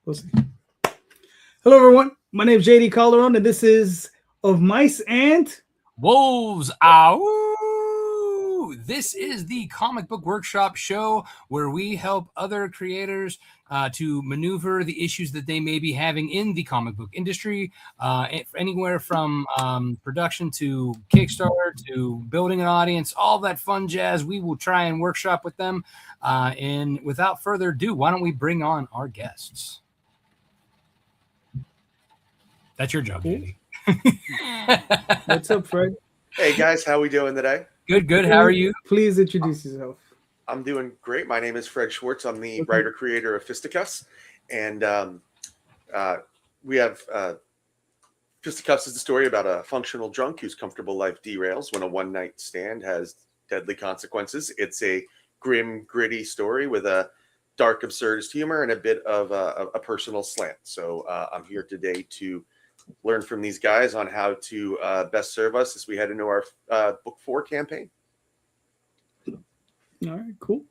We'll see. Hello, everyone. My name is JD Calderon, and this is Of Mice and Wolves. Ow! This is the Comic Book Workshop show where we help other creators to maneuver the issues that they may be having in the comic book industry, anywhere from production to Kickstarter to building an audience, all that fun jazz. We will try and workshop with them. And without further ado, why don't we bring on our guests? That's your job, JD. What's up, Fred? Hey guys, how we doing today? Good. How are you? Please introduce yourself. I'm doing great. My name is Fred Schwartz. I'm the writer-creator of Fisticuffs, and we have Fisticuffs is the story about a functional drunk whose comfortable life derails when a one-night stand has deadly consequences. It's a grim, gritty story with a dark, absurdist humor and a bit of a personal slant. So I'm here today to learn from these guys on how to best serve us as we head into our book 4 campaign. All right, cool.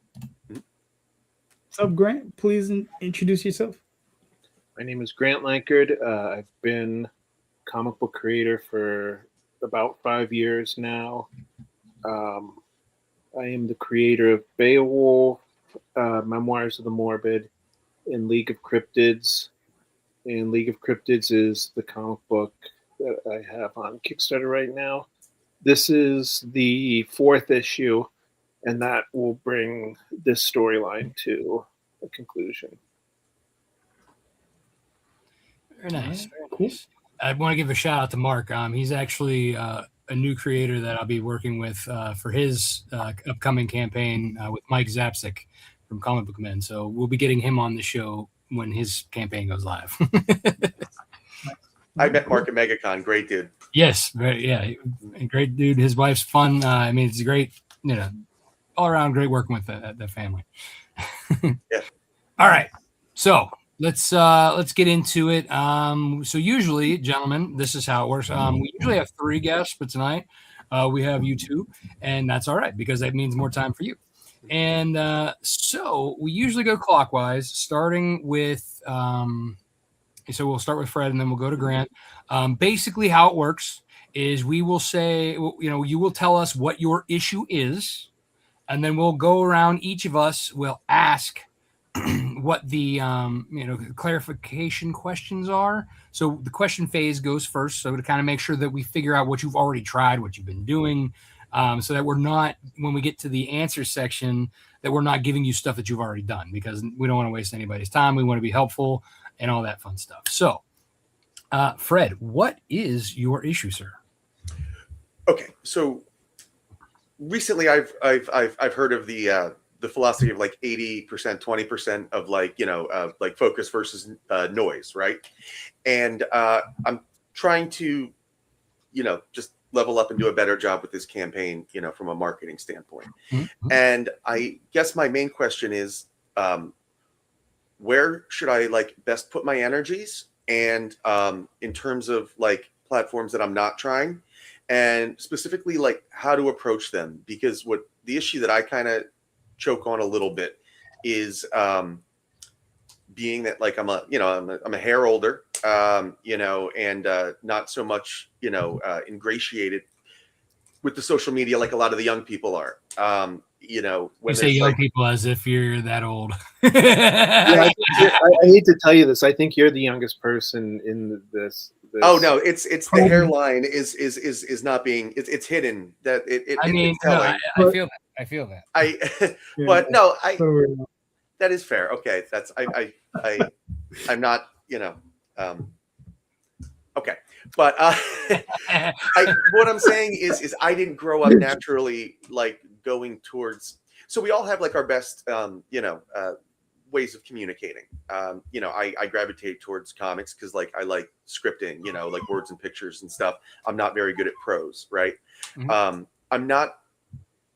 What's up, Grant? Please introduce yourself. My name is Grant Lankard. I've been a comic book creator for about 5 years now. I am the creator of Beowulf, Memoirs of the Morbid, and League of Cryptids. And League of Cryptids is the comic book that I have on Kickstarter right now. This is the 4th issue, and that will bring this storyline to a conclusion. Very nice. Cool. I want to give a shout out to Mark. He's actually a new creator that I'll be working with for his upcoming campaign with Mike Zapsik from Comic Book Men. So we'll be getting him on the show when his campaign goes live. I met Mark at MegaCon. Great dude. Yes. Great dude. His wife's fun. I mean, it's great, all around great working with the family. Yeah. All right. So let's get into it. So usually, gentlemen, this is how it works. We usually have 3 guests, but tonight we have you 2, and that's all right because that means more time for you. And so we usually go clockwise, starting with so we'll start with Fred and then we'll go to Grant. Basically how it works is we will say, you will tell us what your issue is, and then we'll go around, each of us will ask what the clarification questions are. So the question phase goes first, so to kind of make sure that we figure out what you've already tried, what you've been doing, so that we're not, when we get to the answer section, that we're not giving you stuff that you've already done, because we don't want to waste anybody's time. We want to be helpful and all that fun stuff. So, Fred, what is your issue, sir? Okay, so recently I've heard of the philosophy of like 80%, 20% of like focus versus noise, right? And I'm trying to, just level up and do a better job with this campaign, from a marketing standpoint. Mm-hmm. And I guess my main question is, where should I best put my energies? And in terms of platforms that I'm not trying, and specifically how to approach them, because what the issue that I kind of choke on a little bit is being that I'm a hair older, and not so much, ingratiated with the social media like a lot of the young people are. When you say young people as if you're that old. Yeah, I need to tell you this. I think you're the youngest person in this. Oh no, it's the hairline is not being, it's hidden. That I feel that. But no, that is fair. Okay, that's I'm not, okay, but what I'm saying is I didn't grow up naturally going towards. So we all have our best ways of communicating. I gravitate towards comics because I like scripting, words and pictures and stuff. I'm not very good at prose, right? Mm-hmm. I'm not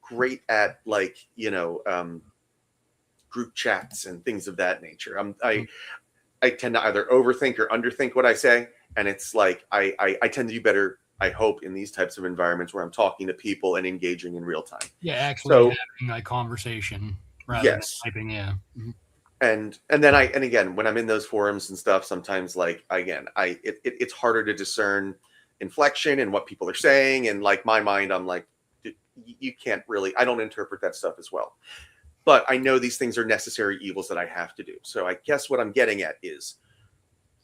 great at group chats and things of that nature. I tend to either overthink or underthink what I say, and it's I tend to do better, I hope, in these types of environments where I'm talking to people and engaging in real time. Yeah, actually having a conversation rather than typing. Yeah. Mm-hmm. and then again, when I'm in those forums and stuff, sometimes like, again, it's harder to discern inflection and what people are saying. And like my mind, I'm like, you can't really, I don't interpret that stuff as well. But I know these things are necessary evils that I have to do. So I guess what I'm getting at is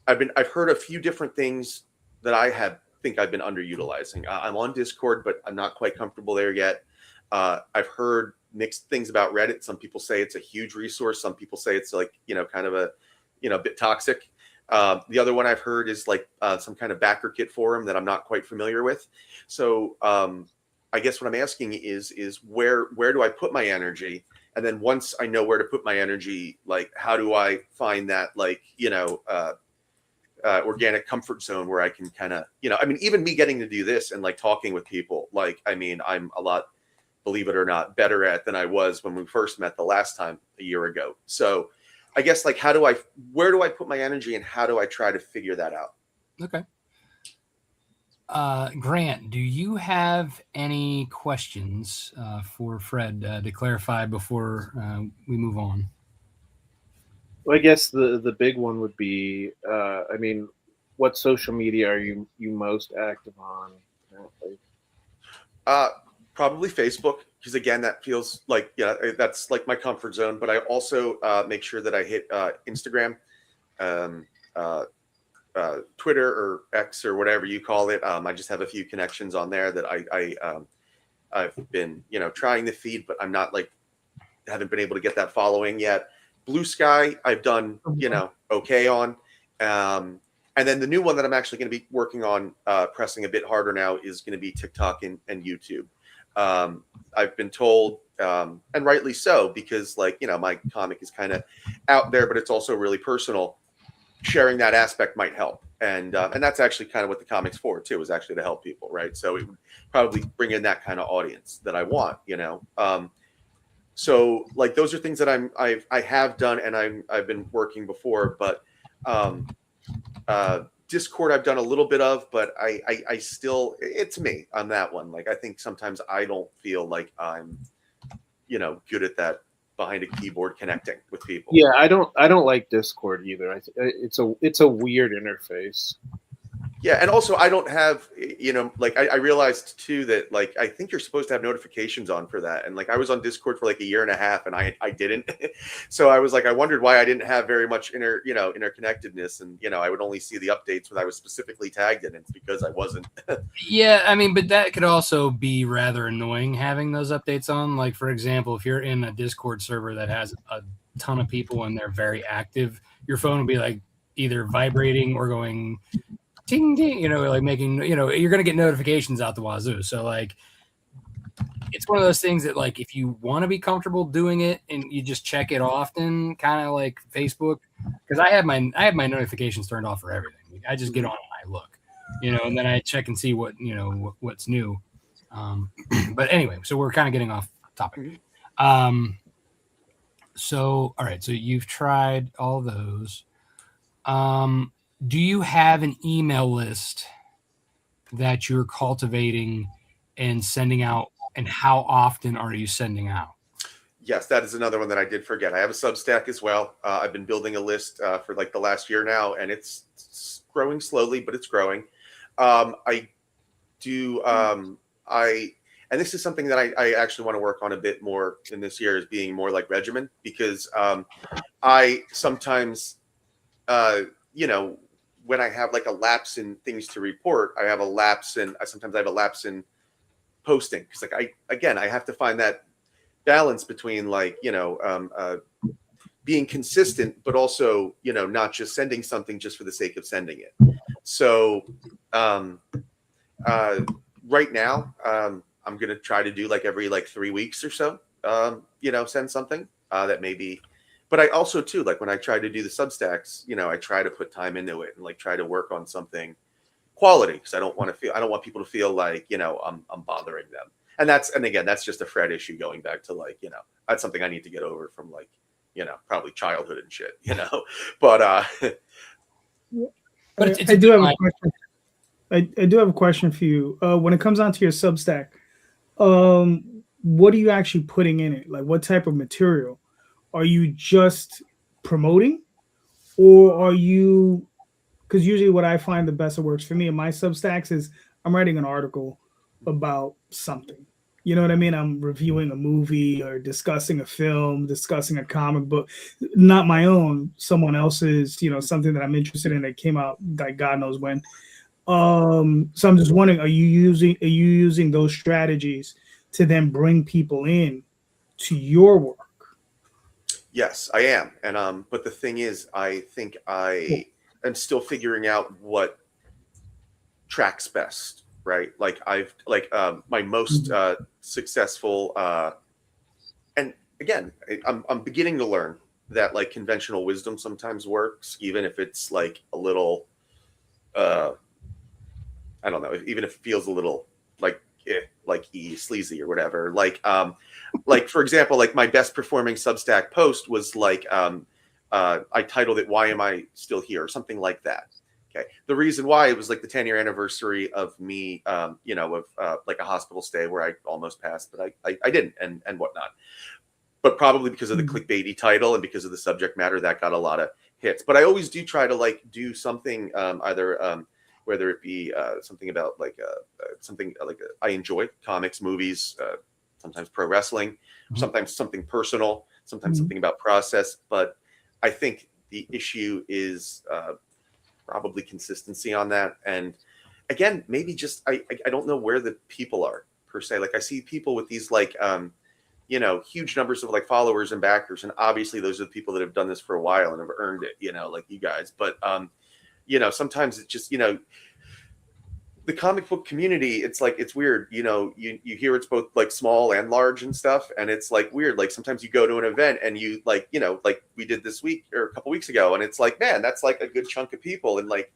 I've heard a few different things that think I've been underutilizing. I'm on Discord, but I'm not quite comfortable there yet. I've heard mixed things about Reddit. Some people say it's a huge resource. Some people say it's like, kind of a, bit toxic. The other one I've heard is like some kind of backer kit forum that I'm not quite familiar with. So I guess what I'm asking is where do I put my energy? And then once I know where to put my energy, like, how do I find that, like, organic comfort zone where I can kind of, even me getting to do this and like talking with people, like, I'm a lot, believe it or not, better at than I was when we first met the last time a year ago. So I guess, like, where do I put my energy and how do I try to figure that out? Okay. Grant, do you have any questions for Fred to clarify before we move on? Well, I guess the big one would be, what social media are you most active on? Probably Facebook, because again, that feels like, that's like my comfort zone. But I also make sure that I hit Instagram, Twitter or X or whatever you call it. I just have a few connections on there that I've been, trying to feed, but I'm not haven't been able to get that following yet. Blue Sky, I've done, okay on. And then the new one that I'm actually going to be working on, pressing a bit harder now, is going to be TikTok and YouTube. I've been told, and rightly so, because my comic is kind of out there, but it's also really personal. Sharing that aspect might help. And that's actually kind of what the comic's for too, is actually to help people. Right. So it would probably bring in that kind of audience that I want, so like, those are things that I have done and I've been working before, but, Discord I've done a little bit of, but I still, it's me on that one. Like, I think sometimes I don't feel like I'm, good at that behind a keyboard connecting with people. Yeah, I don't like Discord either. It's a weird interface. Yeah, and also I don't have, I realized too that, like, I think you're supposed to have notifications on for that. And like, I was on Discord for like a year and a half and I didn't. So I was like, I wondered why I didn't have very much interconnectedness. And, I would only see the updates when I was specifically tagged in. It's because I wasn't. Yeah, but that could also be rather annoying, having those updates on. Like, for example, if you're in a Discord server that has a ton of people and they're very active, your phone will be like either vibrating or going ding, ding, like making, you're going to get notifications out the wazoo. So like, it's one of those things that, like, if you want to be comfortable doing it and you just check it often, kind of like Facebook, because I have my notifications turned off for everything. I just get on and I look, and then I check and see what, what's new. But anyway, so we're kind of getting off topic. So, all right. So you've tried all those. Do you have an email list that you're cultivating and sending out, and how often are you sending out? Yes, that is another one that I did forget. I have a Substack as well. I've been building a list for like the last year now, and it's growing slowly, but it's growing. I do, and this is something that I actually want to work on a bit more in this year, is being more like regimen, because I sometimes, when I have like a lapse in things to report, sometimes I have a lapse in posting. Cause like I have to find that balance between like, being consistent, but also, not just sending something just for the sake of sending it. So right now, I'm going to try to do like every 3 weeks or so, send something that maybe. But I also too, like when I try to do the Substacks, I try to put time into it and like try to work on something quality, because I don't want people to feel like, I'm bothering them. And again, that's just a Fred issue going back to like, that's something I need to get over from like, probably childhood and shit, but I do have a question. I do have a question for you. When it comes down to your Substack, what are you actually putting in it? Like, what type of material? Are you just promoting, or are you? Because usually what I find the best that works for me in my Substacks is I'm writing an article about something. You know what I mean? I'm reviewing a movie or discussing a film, discussing a comic book, not my own, someone else's, something that I'm interested in that came out like God knows when. So I'm just wondering, are you using those strategies to then bring people in to your work? Yes, I am. And but the thing is, I think I am still figuring out what tracks best, right? Like my most successful and again, I'm beginning to learn that like conventional wisdom sometimes works, even if it's like a little I don't know, even if it feels a little like sleazy or whatever. Like for example, like my best performing Substack post was like I titled it "Why Am I Still Here?" or something like that. Okay. The reason why it was like the 10-year anniversary of me, of like a hospital stay where I almost passed, but I didn't, and whatnot. But probably because of the clickbaity title and because of the subject matter, that got a lot of hits. But I always do try to like do something either. Whether it be something about something like I enjoy comics, movies, sometimes pro wrestling, sometimes something personal, sometimes something about process. But I think the issue is probably consistency on that. And again, maybe just I don't know where the people are per se. Like I see people with these like huge numbers of like followers and backers, and obviously those are the people that have done this for a while and have earned it. Like you guys, but sometimes it's just, the comic book community, it's like, it's weird, you hear it's both like small and large and stuff. And it's like weird. Like sometimes you go to an event and you like, like we did this week or a couple weeks ago. And it's like, man, that's like a good chunk of people. And like,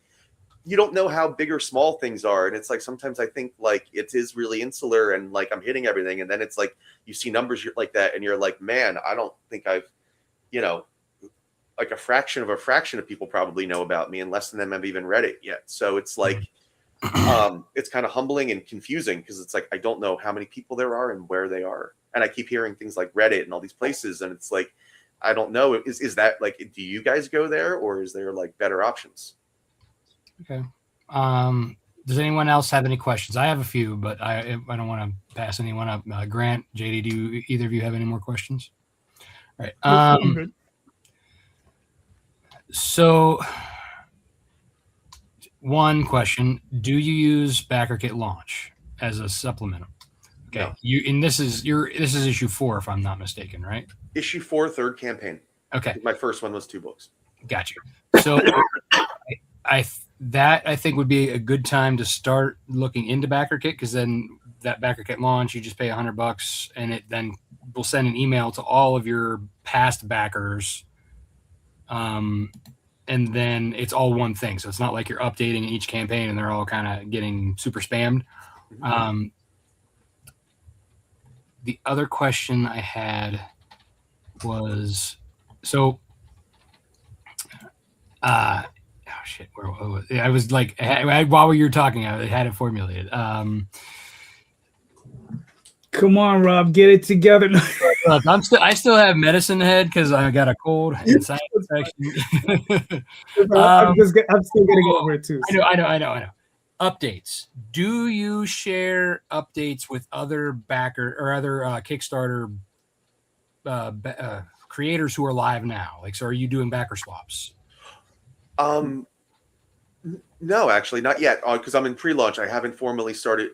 you don't know how big or small things are. And it's like, sometimes I think like it is really insular and like I'm hitting everything. And then it's like, you see numbers like that and you're like, man, I don't think I've, like a fraction of people probably know about me, and less than them have even read it yet. So it's like, it's kind of humbling and confusing because it's like, I don't know how many people there are and where they are. And I keep hearing things like Reddit and all these places. And it's like, I don't know. Is that like, do you guys go there, or is there like better options? Okay. Does anyone else have any questions? I have a few, but I don't want to pass anyone up. Grant, JD, do either of you have any more questions? All right. So one question, do you use BackerKit Launch as a supplement? Okay. No. This is issue 4, if I'm not mistaken, right? Issue 4, third campaign. Okay. My first one was 2 books. Gotcha. So I think would be a good time to start looking into BackerKit, because then that BackerKit Launch, you just pay $100 and it then will send an email to all of your past backers. And then it's all one thing. So it's not like you're updating each campaign and they're all kind of getting super spammed. The other question I had was, so, oh shit, where was it? I was like, while you were talking, I had it formulated. Come on, Rob, get it together. Look, I still have medicine head because I got a cold and sinus infection. I'm still getting over it too. So. I know. Updates. Do you share updates with other backer or other Kickstarter creators who are live now? Like, so are you doing backer swaps? No, actually, not yet. Because I'm in pre-launch. I haven't formally started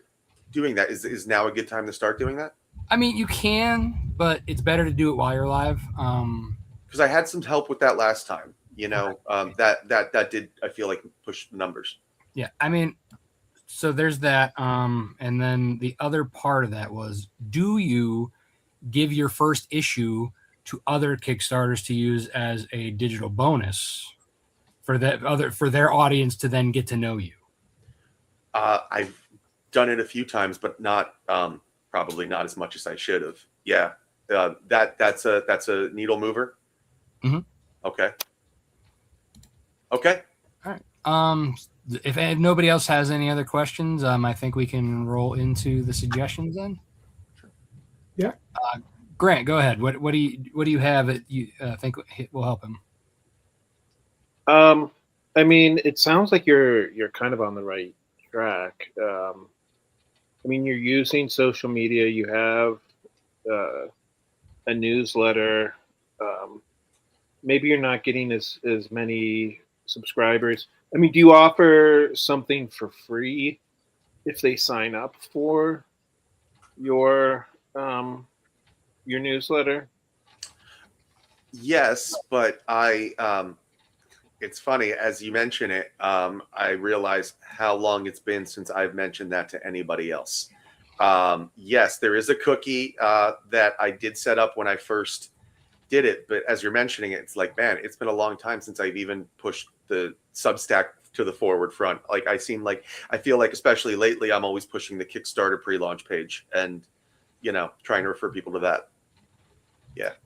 doing that. Is now a good time to start doing that? I mean, you can, but it's better to do it while you're live. Because I had some help with that last time. That did, I feel like, push the numbers. Yeah, I mean, so there's that. And then the other part of that was, do you give your first issue to other Kickstarters to use as a digital bonus for their audience to then get to know you? I've done it a few times, but not probably not as much as I should have. Yeah, that's a needle mover. Mm-hmm. Okay. All right. If nobody else has any other questions, I think we can roll into the suggestions then. Sure. Yeah. Grant, go ahead. What do you have that you think will help him? I mean, it sounds like you're kind of on the right track. I mean, you're using social media. You have a newsletter. Maybe you're not getting as many subscribers. I mean, do you offer something for free if they sign up for your newsletter? Yes, but it's funny as you mention it. I realize how long it's been since I've mentioned that to anybody else. Yes, there is a cookie that I did set up when I first did it, but as you're mentioning it, it's like, man, it's been a long time since I've even pushed the Substack to the forward front. Like I feel like, especially lately, I'm always pushing the Kickstarter pre-launch page and, trying to refer people to that.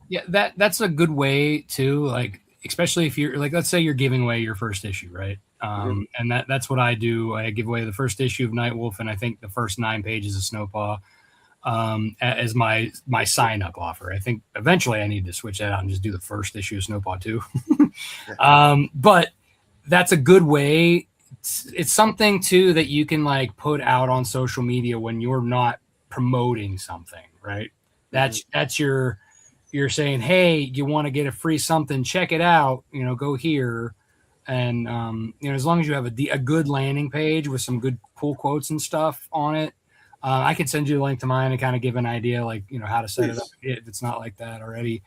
Yeah, that's a good way to, like, especially if you're like, let's say you're giving away your first issue, right? And that's what I do. I give away the first issue of Nightwolf, and I think the first 9 pages of Snowpaw as my sign up offer. I think eventually I need to switch that out and just do the first issue of Snowpaw too. But that's a good way. It's something too that you can like put out on social media when you're not promoting something, right? That's you're saying, hey, you want to get a free something, check it out, go here. And, as long as you have a good landing page with some good cool quotes and stuff on it, I could send you a link to mine and kind of give an idea, like, how to set it up if it's not like that already.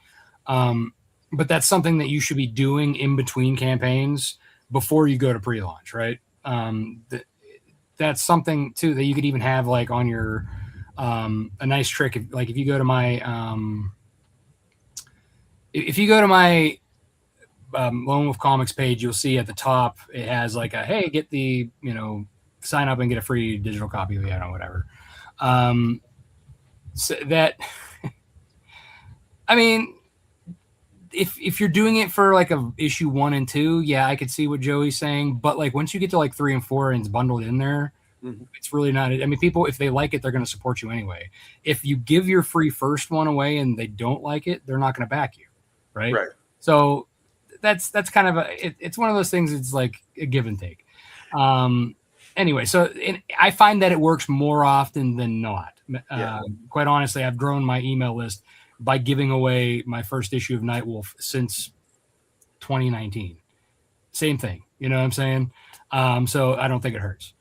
But that's something that you should be doing in between campaigns before you go to pre-launch, right? That's something too that you could even have like on your, a nice trick. If you go to my, Lone Wolf Comics page, you'll see at the top it has like a, hey, get the sign up and get a free digital copy of it or whatever. So that I mean, if you're doing it for like a issue 1 and 2, yeah, I could see what Joey's saying, but like once you get to like 3 and 4 and it's bundled in there, it's really not. I mean, people, if they like it, they're going to support you anyway. If you give your free first one away and they don't like it, they're not going to back you, right? So that's kind of it's one of those things. It's like a give and take. Anyway, so I find that it works more often than not. Quite honestly, I've grown my email list by giving away my first issue of Nightwolf since 2019. Same thing, you know what I'm saying? So I don't think it hurts.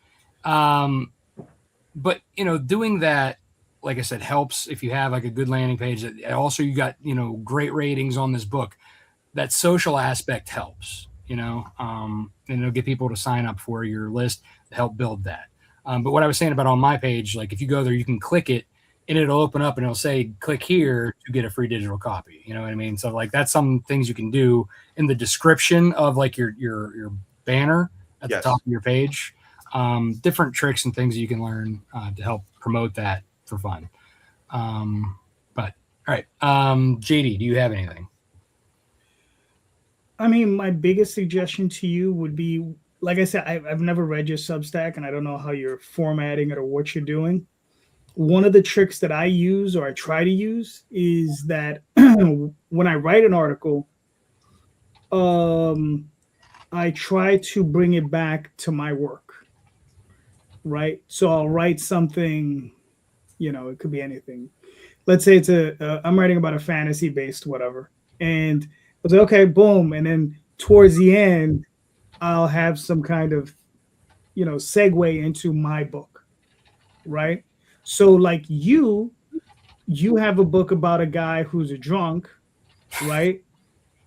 But doing that, like I said, helps if you have like a good landing page. Also, you got great ratings on this book. That social aspect helps, and it'll get people to sign up for your list to help build that. But what I was saying about on my page, like if you go there, you can click it and it'll open up and it'll say, click here to get a free digital copy. You know what I mean? So like that's some things you can do in the description of like your banner at the top of your page. Different tricks and things you can learn to help promote that for fun. But all right. JD, do you have anything? I mean, my biggest suggestion to you would be, like I said, I've never read your Substack and I don't know how you're formatting it or what you're doing. One of the tricks that I use or I try to use is that when I write an article, I try to bring it back to my work, right? So I'll write something, it could be anything. Let's say I'm writing about a fantasy-based whatever. And I was like, okay, boom. And then towards the end, I'll have some kind of, segue into my book, right? So like you have a book about a guy who's a drunk, right?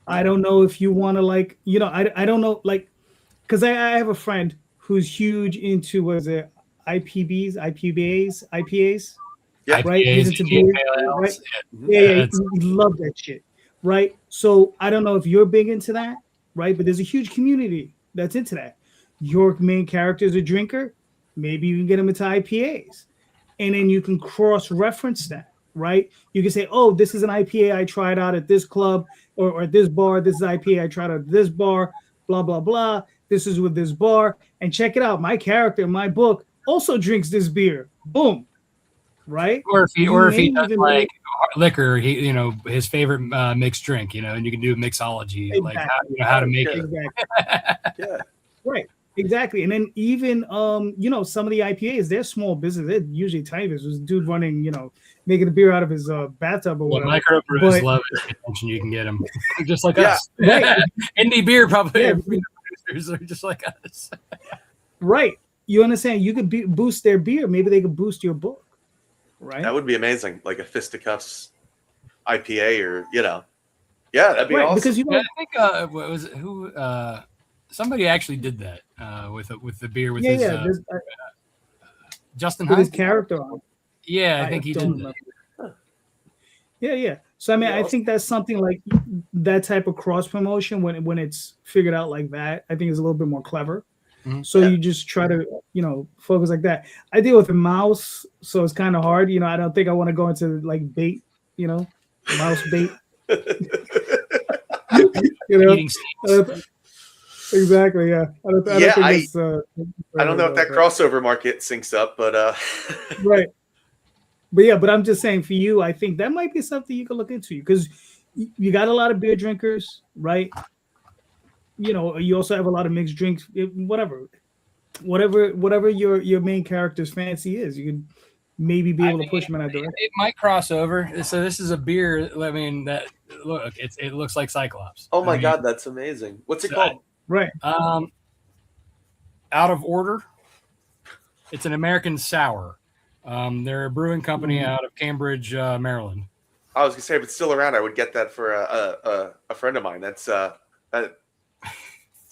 I don't know if you want to like, I don't know, like, because I have a friend who's huge into, was it IPAs? Yeah, right? He's into beer, right? Yeah, he loved that shit, right? So I don't know if you're big into that, right? But there's a huge community that's into that. Your main character is a drinker. Maybe you can get him into IPAs. And then you can cross-reference that, right? You can say, oh, this is an IPA I tried out at this club or at this bar. This is IPA I tried out at this bar, blah, blah, blah. This is with this bar. And check it out. My character in my book also drinks this beer. Boom. right? Or if he may does even like liquor, his favorite mixed drink, and you can do mixology, exactly, like how to make it. exactly, Yeah. right, exactly. And then even some of the IPAs, they're small business. They're usually tiny business. Dude running, making a beer out of his bathtub or Well, whatever. microbrews But love the attention you can get them, just like Yeah. us. Right. Indie beer probably Yeah. producers are just like us. right, you understand? You could boost their beer. Maybe they could boost your book, right? That would be amazing, like a Fisticuffs IPA, or yeah, that'd be right, awesome. because Yeah, I think what was it? Who? Somebody actually did that with the beer with his Justin with his Hunt. character on. Yeah, I think he did don't that. remember. Yeah. So I mean, I think that's something like that type of cross promotion when it's figured out like that. I think is a little bit more clever. Mhm. So you just try to focus like that. I deal with a mouse, so it's kind of hard. I don't think I want to go into like bait. Mouse bait. Eating snakes. Exactly. Yeah. I don't think it's, I don't know if that crossover market syncs up, but right. But I'm just saying for you, I think that might be something you can look into because you got a lot of beer drinkers, right? You also have a lot of mixed drinks, whatever your main character's fancy is, you could maybe be able to push them in that direction. It might cross over. So this is a beer. I mean, it looks like Cyclops. oh my god, that's amazing. What's it called? Right. Out of Order. It's an American sour. They're a brewing company out of Cambridge, Maryland. I was gonna say, if it's still around, I would get that for a friend of mine. That's that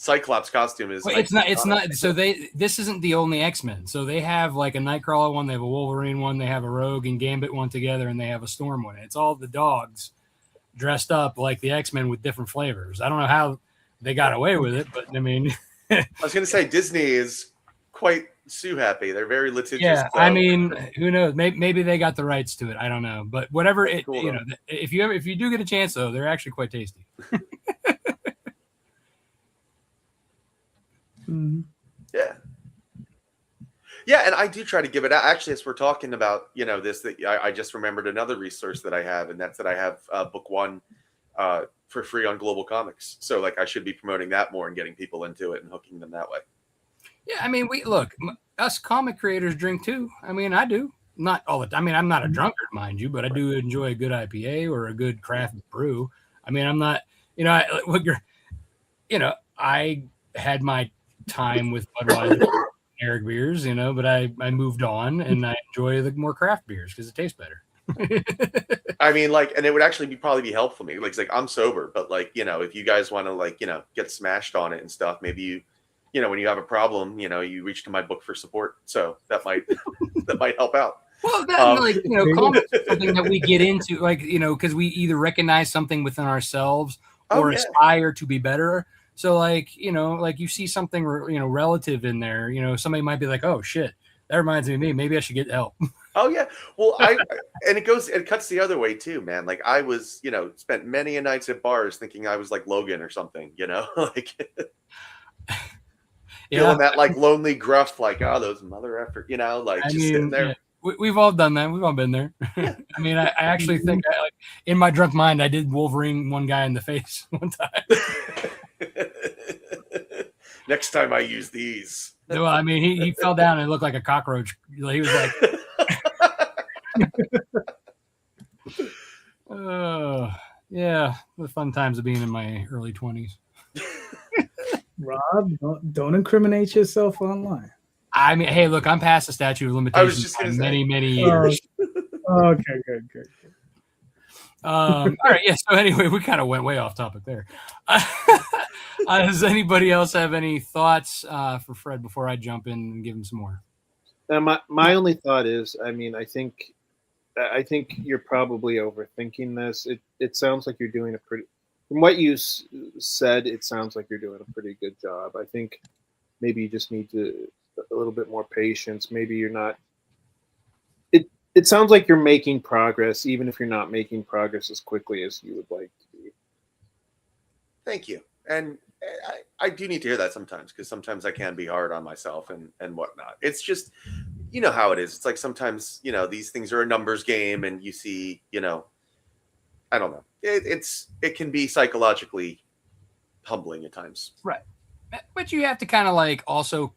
Cyclops costume is. Well, it's not. So this isn't the only X-Men. So they have like a Nightcrawler one, they have a Wolverine one, they have a Rogue and Gambit one together, and they have a Storm one. It's all the dogs dressed up like the X-Men with different flavors. I don't know how they got away with it, but I mean, I was gonna say Disney is quite Sue happy. They're very litigious. Yeah, I mean, who knows? Maybe they got the rights to it. I don't know, but whatever it, cool, if you do get a chance though, they're actually quite tasty. Yeah, and I do try to give it out. Actually, as we're talking about, this, that I just remembered another resource that I have, and that's that I have book one for free on Global Comics. So like I should be promoting that more and getting people into it and hooking them that way. Yeah, I mean, us comic creators drink too. I mean, I do. Not all the time. I mean, I'm not a drunkard, mind you, but I do enjoy a good IPA or a good craft brew. I mean, I'm not, I had my time with Budweiser, Eric beers, but I moved on and I enjoy the more craft beers because it tastes better. I mean, and it would actually probably be helpful for me. Like I'm sober, but if you guys want to get smashed on it and stuff, maybe you when you have a problem, you reach to my book for support. So that might help out. Well, comics is something that we get into, because we either recognize something within ourselves or aspire to be better. So you see something, relative in there, somebody might be like, oh shit, that reminds me of me. Maybe I should get help. Oh yeah. Well, it cuts the other way too, man. Like I was, spent many a nights at bars thinking I was like Logan or something, feeling that lonely gruff, those mother effort, sitting there. Yeah. We've all done that. We've all been there. I mean, I actually think in my drunk mind, I did Wolverine one guy in the face one time. Next time I use these. Well, I mean, he fell down and looked like a cockroach. He was like, oh, yeah, the fun times of being in my early 20s. Rob, don't incriminate yourself online. I mean, hey, look, I'm past the statute of limitations by many years. Okay, good. All right, yeah. So anyway, we kind of went way off topic there. Does anybody else have any thoughts for Fred before I jump in and give him some more? My only thought is, I mean, I think you're probably overthinking this. It sounds like you're doing from what you said, it sounds like you're doing a pretty good job. I think maybe you just need a little bit more patience. Maybe you're not. It sounds like you're making progress, even if you're not making progress as quickly as you would like to be. Thank you. And I do need to hear that sometimes, because sometimes I can be hard on myself and whatnot. It's just, you know how it is. It's like sometimes, you know, these things are a numbers game, and you see, you know, I don't know. It can be psychologically humbling at times. Right. But you have to kind of like also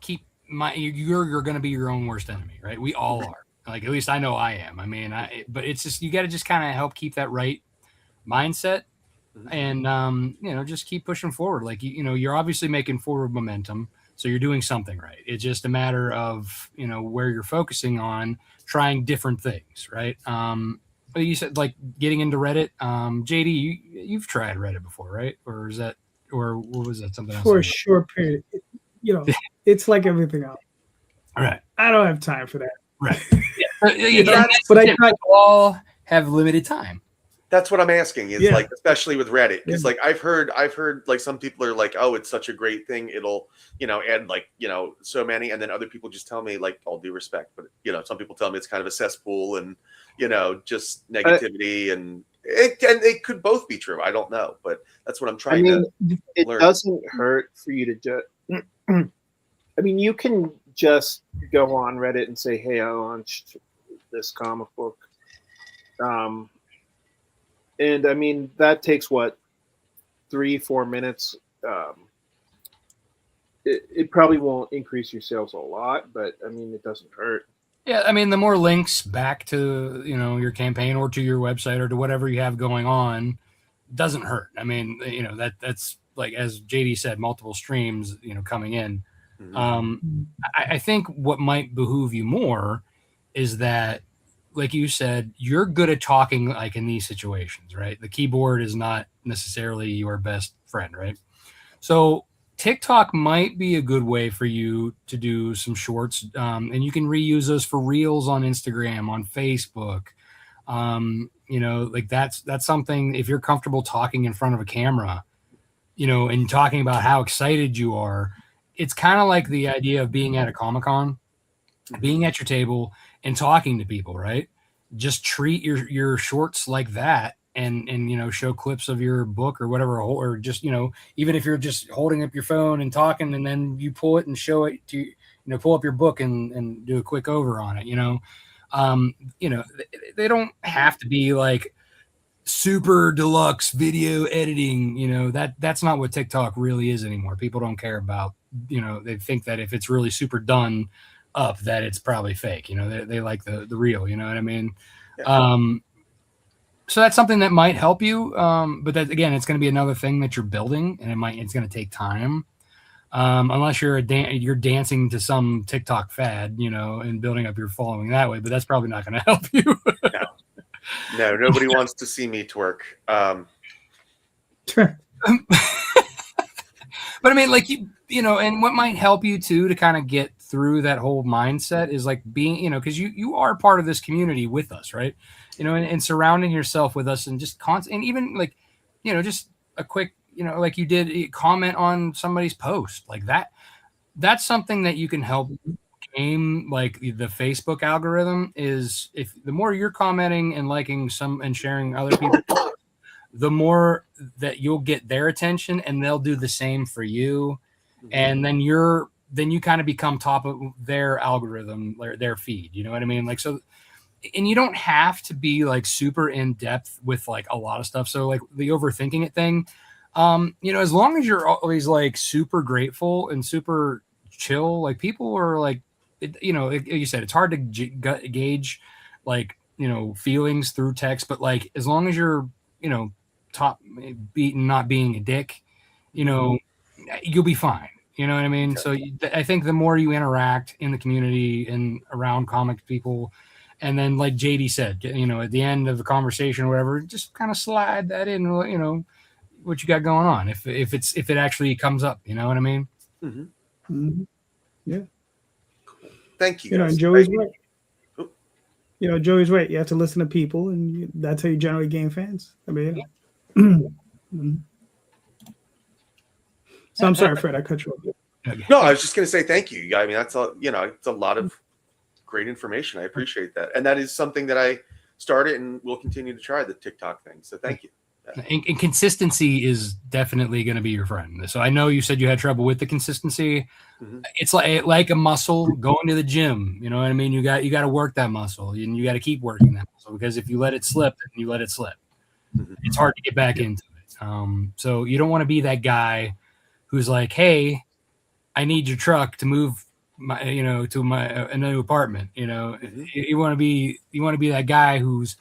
keep you're going to be your own worst enemy, right? We all are. Like, at least I know I am. I mean, but it's just, you got to just kind of help keep that right mindset, and you know, just keep pushing forward. Like, you know, you're obviously making forward momentum, so you're doing something right. It's just a matter of, you know, where you're focusing on trying different things, right? But you said like getting into Reddit. JD, you've tried Reddit before, right? Or is that, or what was that? Something else? For a short period. You know, it's like everything else. All right. I don't have time for that. Right. But I all have limited time. That's what I'm asking is like, especially with Reddit, because like I've heard like some people are like, oh, it's such a great thing. It'll, you know, add like, you know, so many. And then other people just tell me, like, all due respect, but you know, some people tell me it's kind of a cesspool and, you know, just negativity, and it could both be true. I don't know, but that's what I'm trying to learn. It doesn't hurt for you to just, I mean, you can just go on Reddit and say, hey, I launched this comic book. And I mean, that takes what, 3-4 minutes. It probably won't increase your sales a lot, but I mean, it doesn't hurt. Yeah, I mean, the more links back to, you know, your campaign or to your website or to whatever you have going on doesn't hurt. I mean, you know, that's like, as JD said, multiple streams, you know, coming in. I think what might behoove you more is that, like you said, you're good at talking, like in these situations, right? The keyboard is not necessarily your best friend, right? So TikTok might be a good way for you to do some shorts, and you can reuse those for reels on Instagram, on Facebook. You know, like that's something, if you're comfortable talking in front of a camera, you know, and talking about how excited you are, it's kind of like the idea of being at a Comic-Con, being at your table and talking to people, right? Just treat your shorts like that, and you know, show clips of your book or whatever, or just, you know, even if you're just holding up your phone and talking, and then you pull it and show it to, you know, pull up your book and do a quick over on it, you know. You know, they don't have to be like super deluxe video editing, you know, that's not what TikTok really is anymore. People don't care about, you know, they think that if it's really super done up, that it's probably fake, you know. They like the real, you know what I mean? So that's something that might help you, but that, again, it's going to be another thing that you're building, and it's going to take time, unless you're you're dancing to some TikTok fad, you know, and building up your following that way, but that's probably not going to help you. No, nobody wants to see me twerk. But I mean, like, you know, and what might help you too to kind of get through that whole mindset is like being, you know, because you are part of this community with us, right? You know, and surrounding yourself with us, and just and even like, you know, just a quick, you know, like you did, comment on somebody's post like that. That's something that you can help game, like the Facebook algorithm is, if the more you're commenting and liking some and sharing other people, the more that you'll get their attention, and they'll do the same for you. And then you kind of become top of their algorithm, their feed, you know what I mean? Like, so, and you don't have to be like super in depth with like a lot of stuff. So like the overthinking it thing, you know, as long as you're always like super grateful and super chill, like people are like, you know, like you said, it's hard to gauge like, you know, feelings through text, but like, as long as you're, you know, not being a dick, you know, you'll be fine. You know what I mean? So I think the more you interact in the community and around comic people, and then like JD said, you know, at the end of the conversation or whatever, just kind of slide that in, you know, what you got going on. If it actually comes up, you know what I mean? Yeah. Thank you. You know, and Joey's right. You know, Joey's right. You have to listen to people, and that's how you generally gain fans. I mean, you know. So I'm sorry, Fred, I cut you off. No, I was just going to say thank you. I mean, that's you know, it's a lot of great information. I appreciate that. And that is something that I started and will continue to try, the TikTok thing. So thank you. And consistency is definitely going to be your friend. So I know you said you had trouble with the consistency. Mhm. It's like a muscle going to the gym. You know what I mean? You got to work that muscle, and you got to keep working that muscle, because if you let it slip, then you let it slip. Mhm. It's hard to get back into it. So you don't want to be that guy who's like, "Hey, I need your truck to move my, to a new apartment." Mhm. You want to be that guy who's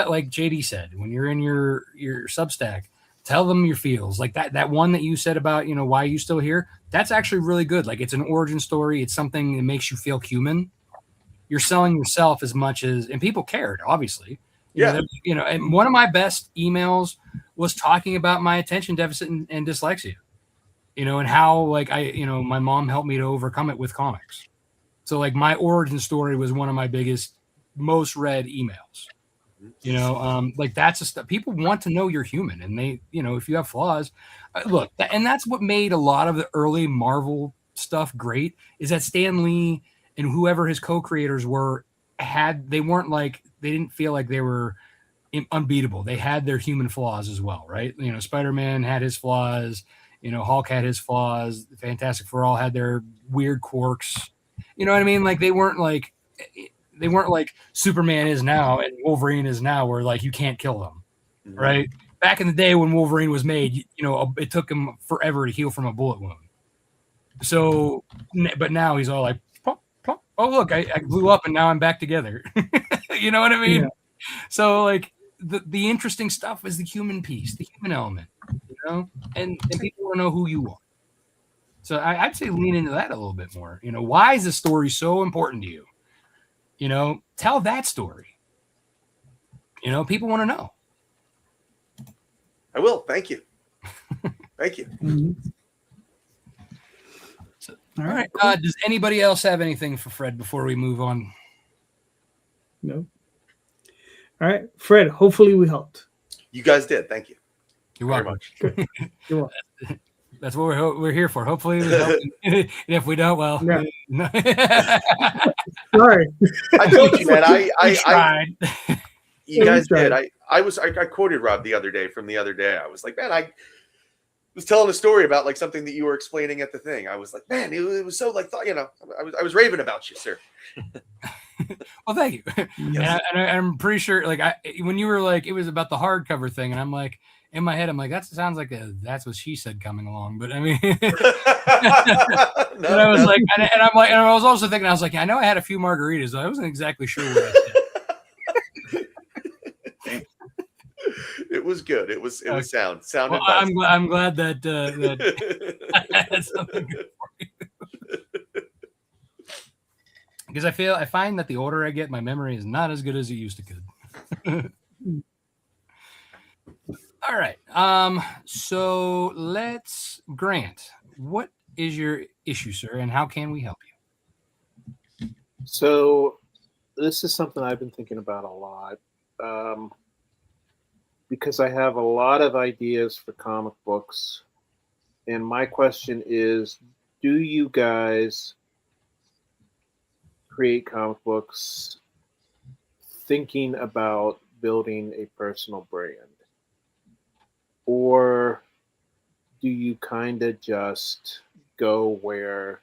like JD said, when you're in your Substack, tell them your feels. Like that one that you said about, why are you still here? That's actually really good. Like, it's an origin story. It's something that makes you feel human. You're selling yourself as much as, and people cared, obviously. Yeah. And one of my best emails was talking about my attention deficit and dyslexia, and how, like, my mom helped me to overcome it with comics. So, like, my origin story was one of my biggest, most read emails. Like, that's a stuff people want to know you're human, and they, if you have flaws, look, and that's what made a lot of the early Marvel stuff great, is that Stan Lee and whoever his co-creators were they didn't feel like they were unbeatable. They had their human flaws as well, right? Spider-Man had his flaws, Hulk had his flaws, the Fantastic Four all had their weird quirks. You know what I mean? Like, they weren't like Superman is now and Wolverine is now, where, like, you can't kill them, Mhm. right? Back in the day when Wolverine was made, it took him forever to heal from a bullet wound. So, but now he's all like, plop, plop. Oh, look, I blew up and now I'm back together. You know what I mean? Yeah. So, like, the interesting stuff is the human piece, the human element, and people want to know who you are. So I'd say lean into that a little bit more. Why is this story so important to you? Tell that story. People want to know. I will. Thank you. Thank you. Mhm. All right. Does anybody else have anything for Fred before we move on? No. All right, Fred. Hopefully we helped. You guys did. Thank you. You're Very welcome. much. You're welcome. That's what we're here for. Hopefully we help. And if we don't, well, Yeah. no. Sorry. I told you, man. We tried. You guys Sorry. did. I quoted Rob the other day from the other day. I was like, man, I was telling a story about, like, something that you were explaining at the thing. I was like, man, it was so, like, I was raving about you, sir. Well, thank you. Yes. And I'm pretty sure, like, when you were like, it was about the hardcover thing, and I'm like, in my head, I'm like, that sounds like that's what she said coming along. But I mean, and I was like, and I'm like, and I was also thinking, I was like, I know I had a few margaritas, so I wasn't exactly sure what I said. It was good. It was sound. Well, I'm glad that I had something good for you. Because I find that the older I get, my memory is not as good as it used to could. All right. So Grant, what is your issue, sir, and how can we help you? So this is something I've been thinking about a lot, because I have a lot of ideas for comic books. And my question is, do you guys create comic books thinking about building a personal brand? Or do you kind of just go where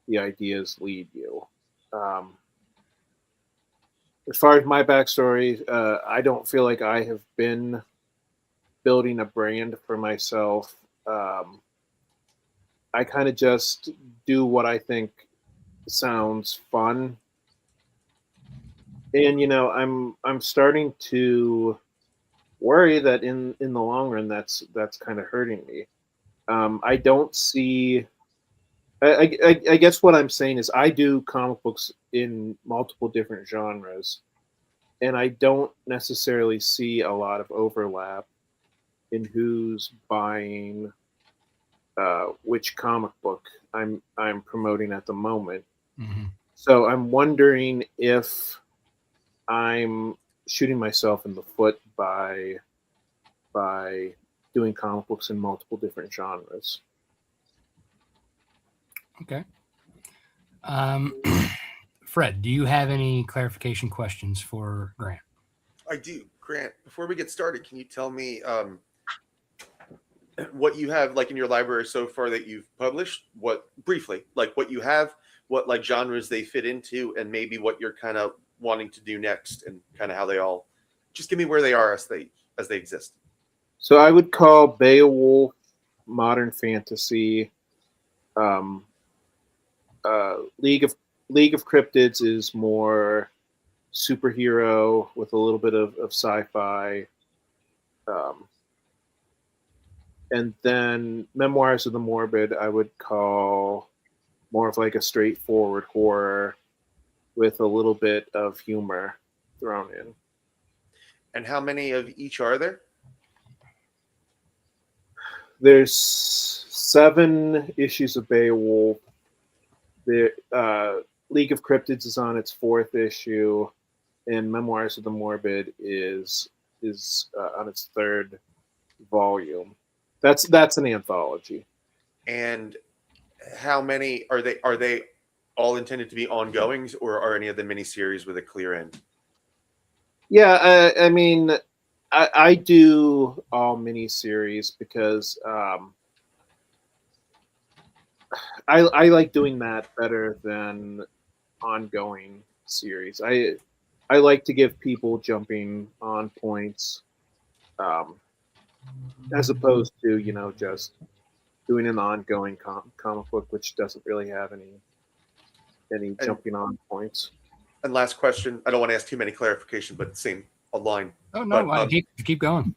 the ideas lead you? As far as my backstory, I don't feel like I have been building a brand for myself. I kind of just do what I think sounds fun. And I'm starting to worry that in the long run that's kind of hurting me. I don't see. I guess what I'm saying is I do comic books in multiple different genres, and I don't necessarily see a lot of overlap in who's buying which comic book I'm promoting at the moment. Mm-hmm. So I'm wondering if I'm shooting myself in the foot by doing comic books in multiple different genres. Okay. Fred, do you have any clarification questions for Grant? I do. Grant, before we get started, can you tell me what you have like in your library so far that you've published, what briefly, like what you have, what like genres they fit into, and maybe what you're kind of wanting to do next, and kind of how they all, just give me where they are as they exist. So I would call Beowulf modern fantasy. Um, League of Cryptids is more superhero with a little bit of sci-fi. And then Memoirs of the Morbid, I would call more of like a straightforward horror with a little bit of humor thrown in. And how many of each are there? There's 7 issues of Beowulf. The League of Cryptids is on its 4th issue, and Memoirs of the Morbid is on its 3rd volume. That's an anthology. And how many are they? Are they all intended to be ongoings, or are any of the miniseries with a clear end? Yeah, I mean, I do all miniseries because I like doing that better than ongoing series. I like to give people jumping on points, as opposed to just doing an ongoing comic book, which doesn't really have any jumping on points. And last question, I don't want to ask too many clarification, but same line. Oh no, But, keep going.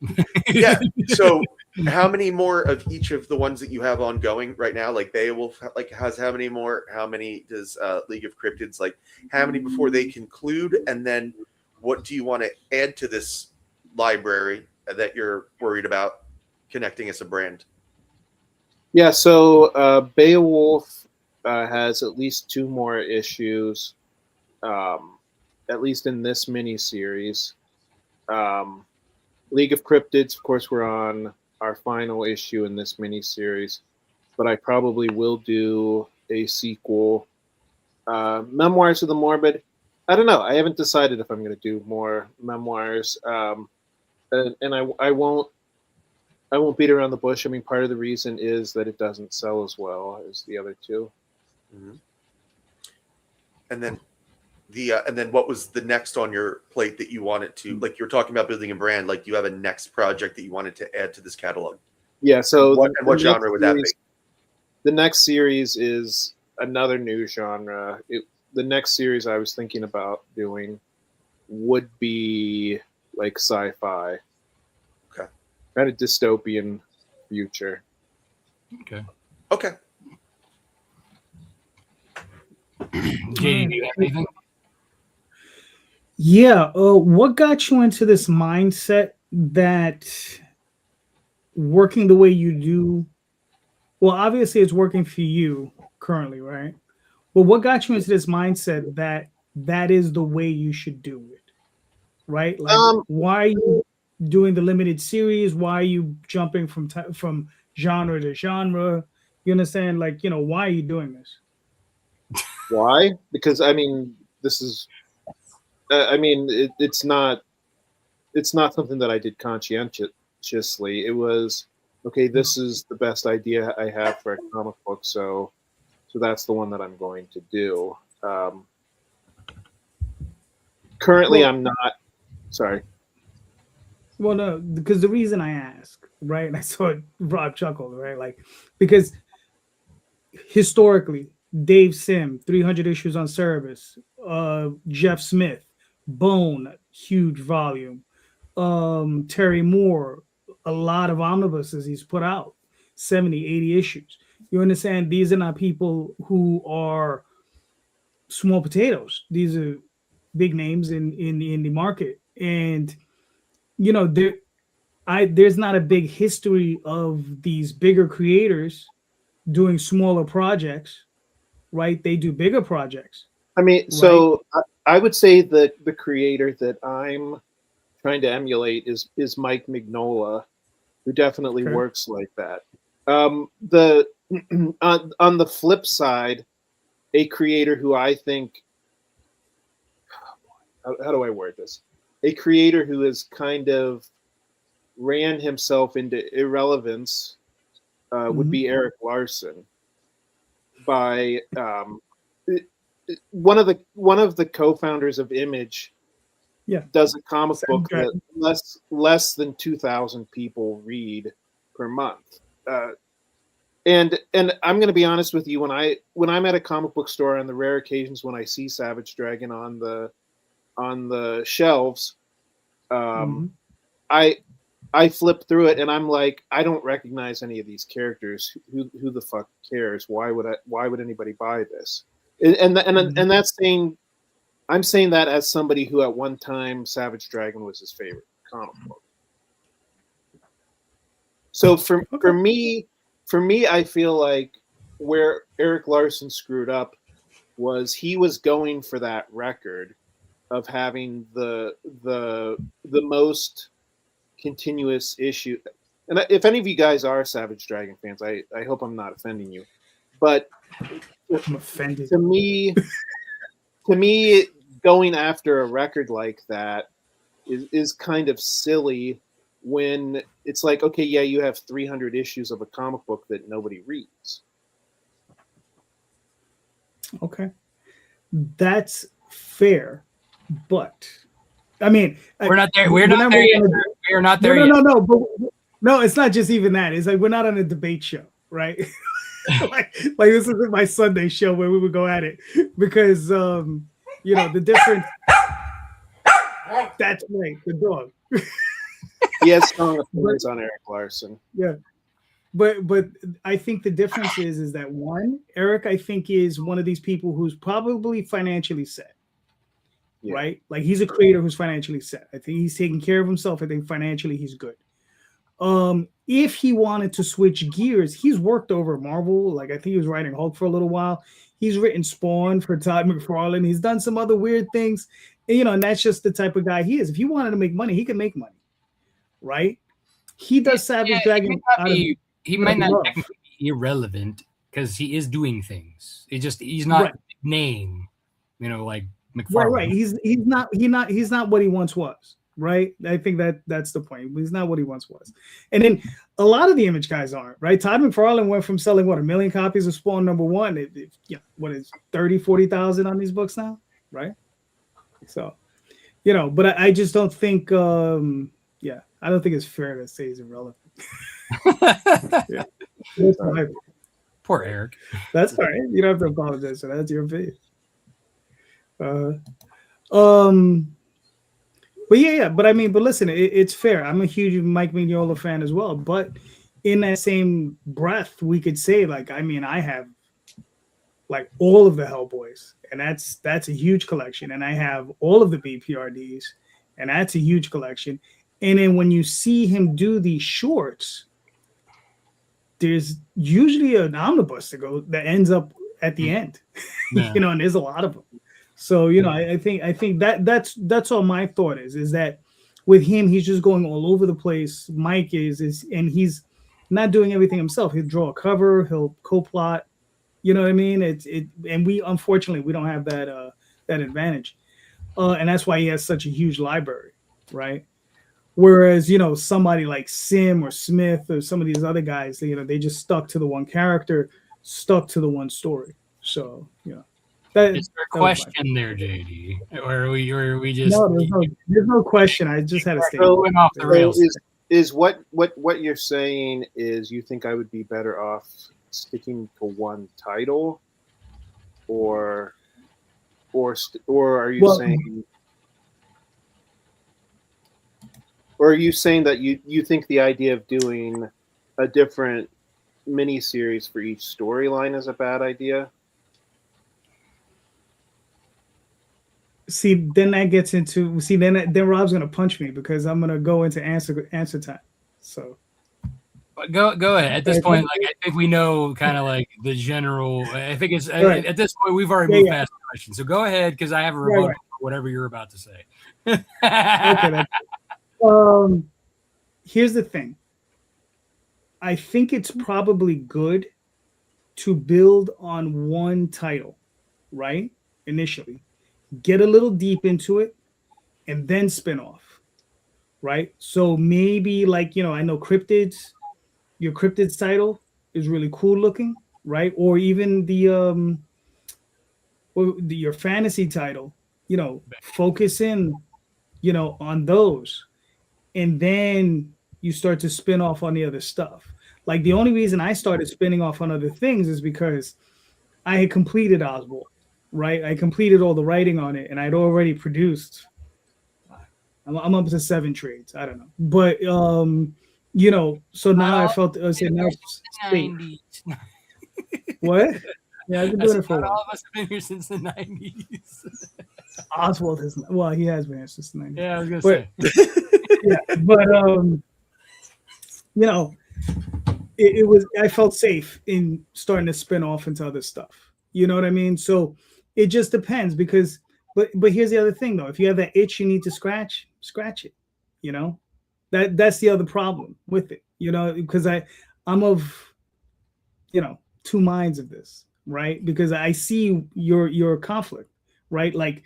Yeah. So how many more of each of the ones that you have ongoing right now? Like Beowulf, like has how many more? How many does League of Cryptids, like how many before they conclude? And then what do you want to add to this library that you're worried about connecting as a brand? Yeah, so Beowulf has at least 2 more issues, at least in this mini series. League of Cryptids, of course, we're on our final issue in this mini series, but I probably will do a sequel. Memoirs of the Morbid, I don't know. I haven't decided if I'm going to do more memoirs, and I won't beat around the bush. I mean, part of the reason is that it doesn't sell as well as the other 2. Mm-hmm. And then and then what was the next on your plate that you wanted to, like you were talking about building a brand, like you have a next project that you wanted to add to this catalog? Yeah. So what genre would that be? The next series is another new genre. The next series I was thinking about doing would be like sci-fi. Okay. Kind of dystopian future. Okay. Okay. Katie, do you have anything? Yeah. What got you into this mindset that working the way you do? Well, obviously it's working for you currently, right? But what got you into this mindset that is the way you should do it, right? Like, why are you doing the limited series? Why are you jumping from genre to genre? You understand? Like, why are you doing this? Why? Because I mean, this is. It's not something that I did conscientiously. It was okay. This is the best idea I have for a comic book, so that's the one that I'm going to do. Currently, I'm not. Sorry. Well, no, because the reason I ask, right? And I saw Rob chuckle, right? Like, because historically, Dave Sim, 300 issues on Cerebus, Jeff Smith, Bone, huge volume, Terry Moore, a lot of omnibuses he's put out, 70, 80 issues. You understand? These are not people who are small potatoes. These are big names in the indie market. And, there's not a big history of these bigger creators doing smaller projects, right? They do bigger projects. I mean, right? So I would say that the creator that I'm trying to emulate is Mike Mignola, who definitely works like that. On the flip side, a creator who I think, how do I word this? A creator who has kind of ran himself into irrelevance would be Eric Larson. By one of the co-founders of Image, does a comic book that less than 2,000 people read per month. And I'm going to be honest with you, when I'm at a comic book store, on the rare occasions when I see Savage Dragon on the shelves, I flip through it and I'm like, I don't recognize any of these characters. Who the fuck cares? Why would anybody buy this? And that's saying, I'm saying that as somebody who at one time Savage Dragon was his favorite comic book. So for me, I feel like where Eric Larson screwed up was he was going for that record of having the most continuous issue. And if any of you guys are Savage Dragon fans, I hope I'm not offending you, but I'm offended. To me, going after a record like that is kind of silly when it's like, okay, yeah, you have 300 issues of a comic book that nobody reads. Okay. That's fair, but I mean, we're not there. We're not there yet. We are not there yet. No. But no, it's not just even that. It's like we're not on a debate show, right? like this isn't my Sunday show where we would go at it because the difference. That's right, the dog. He has strong opinions on Eric Larson. Yeah. But I think the difference is that one, Eric, I think, is one of these people who's probably financially set. Yeah. Right? Like he's a creator who's financially set. I think he's taking care of himself. I think financially he's good. If he wanted to switch gears, he's worked over Marvel. Like I think he was writing Hulk for a little while. He's written Spawn for Todd McFarlane. He's done some other weird things. And, and that's just the type of guy he is. If he wanted to make money, he can make money. Right? He does Savage Dragon. He might not technically be irrelevant because he is doing things. He's not a name, like McFarlane. Right. He's not what he once was. Right. I think that's the point. He's not what he once was. And then a lot of the Image guys aren't. Right. Todd McFarlane went from selling 1 million copies of Spawn #1. What is 30,000-40,000 on these books now? Right. So, but I just don't think. I don't think it's fair to say he's irrelevant. Yeah. Poor Eric. That's all right. You don't have to apologize for that. That's your opinion. But listen, it's fair. I'm a huge Mike Mignola fan as well. But in that same breath, we could say, I have all of the Hellboys, and that's a huge collection. And I have all of the BPRDs, and that's a huge collection. And then when you see him do these shorts, there's usually an omnibus that ends up at the end, and there's a lot of them. So, I think that's all my thought is that with him, he's just going all over the place. Mike is, and he's not doing everything himself. He'll draw a cover, he'll co-plot, you know what I mean? And we, unfortunately, we don't have that advantage. And that's why he has such a huge library, right? Whereas, somebody like Sim or Smith or some of these other guys, they just stuck to the one character, stuck to the one story. So, Is there a question there, JD? Or are we just... No, there's no question. I just had to say went off the rails. Is what you're saying is you think I would be better off sticking to one title, or are you saying... Or are you saying that you think the idea of doing a different mini-series for each storyline is a bad idea? See, then that gets into then Rob's gonna punch me because I'm gonna go into answer time. So go ahead. At this point, I think we know kind of the general. I think it's right. At this point we've already moved past the question. So go ahead because I have a rebuttal for whatever you're about to say. Okay. Here's the thing. I think it's probably good to build on one title, right? Initially, get a little deep into it, and then spin off, right? So maybe I know Cryptids, your Cryptids title, is really cool looking, right? Or even your fantasy title, focus in, on those, and then you start to spin off on the other stuff. Like the only reason I started spinning off on other things is because I had completed Oswald, right? I completed all the writing on it, and I'd already produced. I'm up to 7 trades. I don't know, but so now I felt now it's safe. 90s. What? Yeah, I've been doing it for a All while. of us have been here since the 90s. Oswald has, well, he has been here since the 90s. Yeah, I was gonna But- say. Yeah, but it was, I felt safe in starting to spin off into other stuff. You know what I mean? So it just depends because, but here's the other thing though. If you have that itch you need to scratch it. That's the other problem with it. Because I'm of, two minds of this, right? Because I see your conflict, right? Like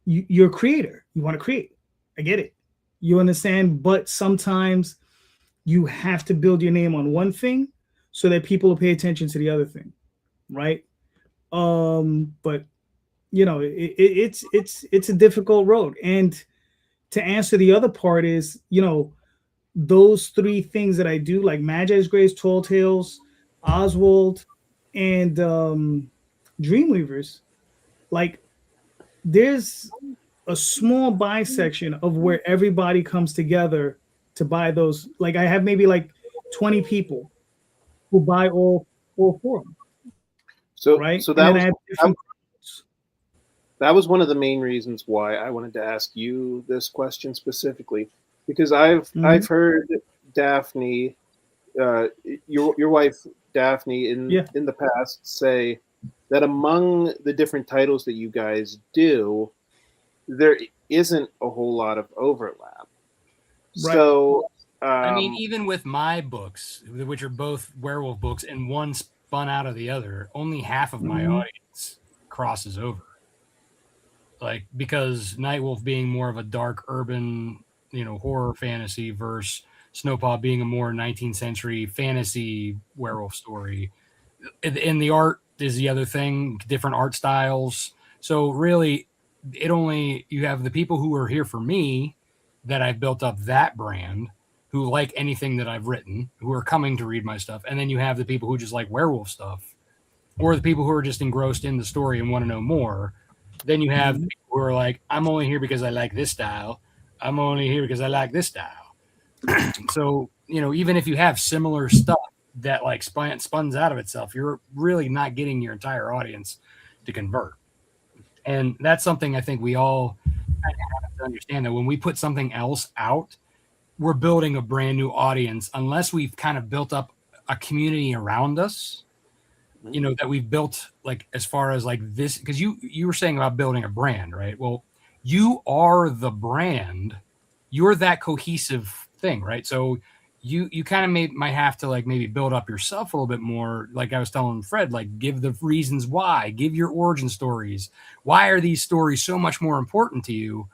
you're a creator, you want to create. I get it. You understand, but sometimes you have to build your name on one thing so that people will pay attention to the other thing, right? But it's a difficult road. And to answer the other part is, those 3 things that I do, like Magi's Grace, Tall Tales, Oswald, and Dreamweavers, like there's a small buy section of where everybody comes together to buy those. Like I have maybe like 20 people who buy all 4 of them. So Right. So And then I that have different- was one of the main reasons why I wanted to ask you this question specifically, because I've heard Daphne, your wife Daphne, in the past say that among the different titles that you guys do, there isn't a whole lot of overlap. Right. So I mean, even with my books, which are both werewolf books, and one spun out of the other, only half of my audience crosses over. Like, because Nightwolf being more of a dark urban, horror fantasy versus Snowpaw being a more 19th century fantasy werewolf story. And the art is the other thing, different art styles. So really, you have the people who are here for me that I've built up that brand, who like anything that I've written, who are coming to read my stuff. And then you have the people who just like werewolf stuff, or the people who are just engrossed in the story and want to know more. Then you have people who are like, I'm only here because I like this style. I'm only here because I like this style. So, even if you have similar stuff that like spuns out of itself, you're really not getting your entire audience to convert. And that's something I think we all kind of have to understand, that when we put something else out, we're building a brand new audience unless we've kind of built up a community around us, that we've built, like, as far as like this, because you were saying about building a brand, right? Well, you are the brand. You're that cohesive thing, right? So you kind of might have to like maybe build up yourself a little bit more. Like I was telling Fred, like give the reasons why, give your origin stories. Why are these stories so much more important to you?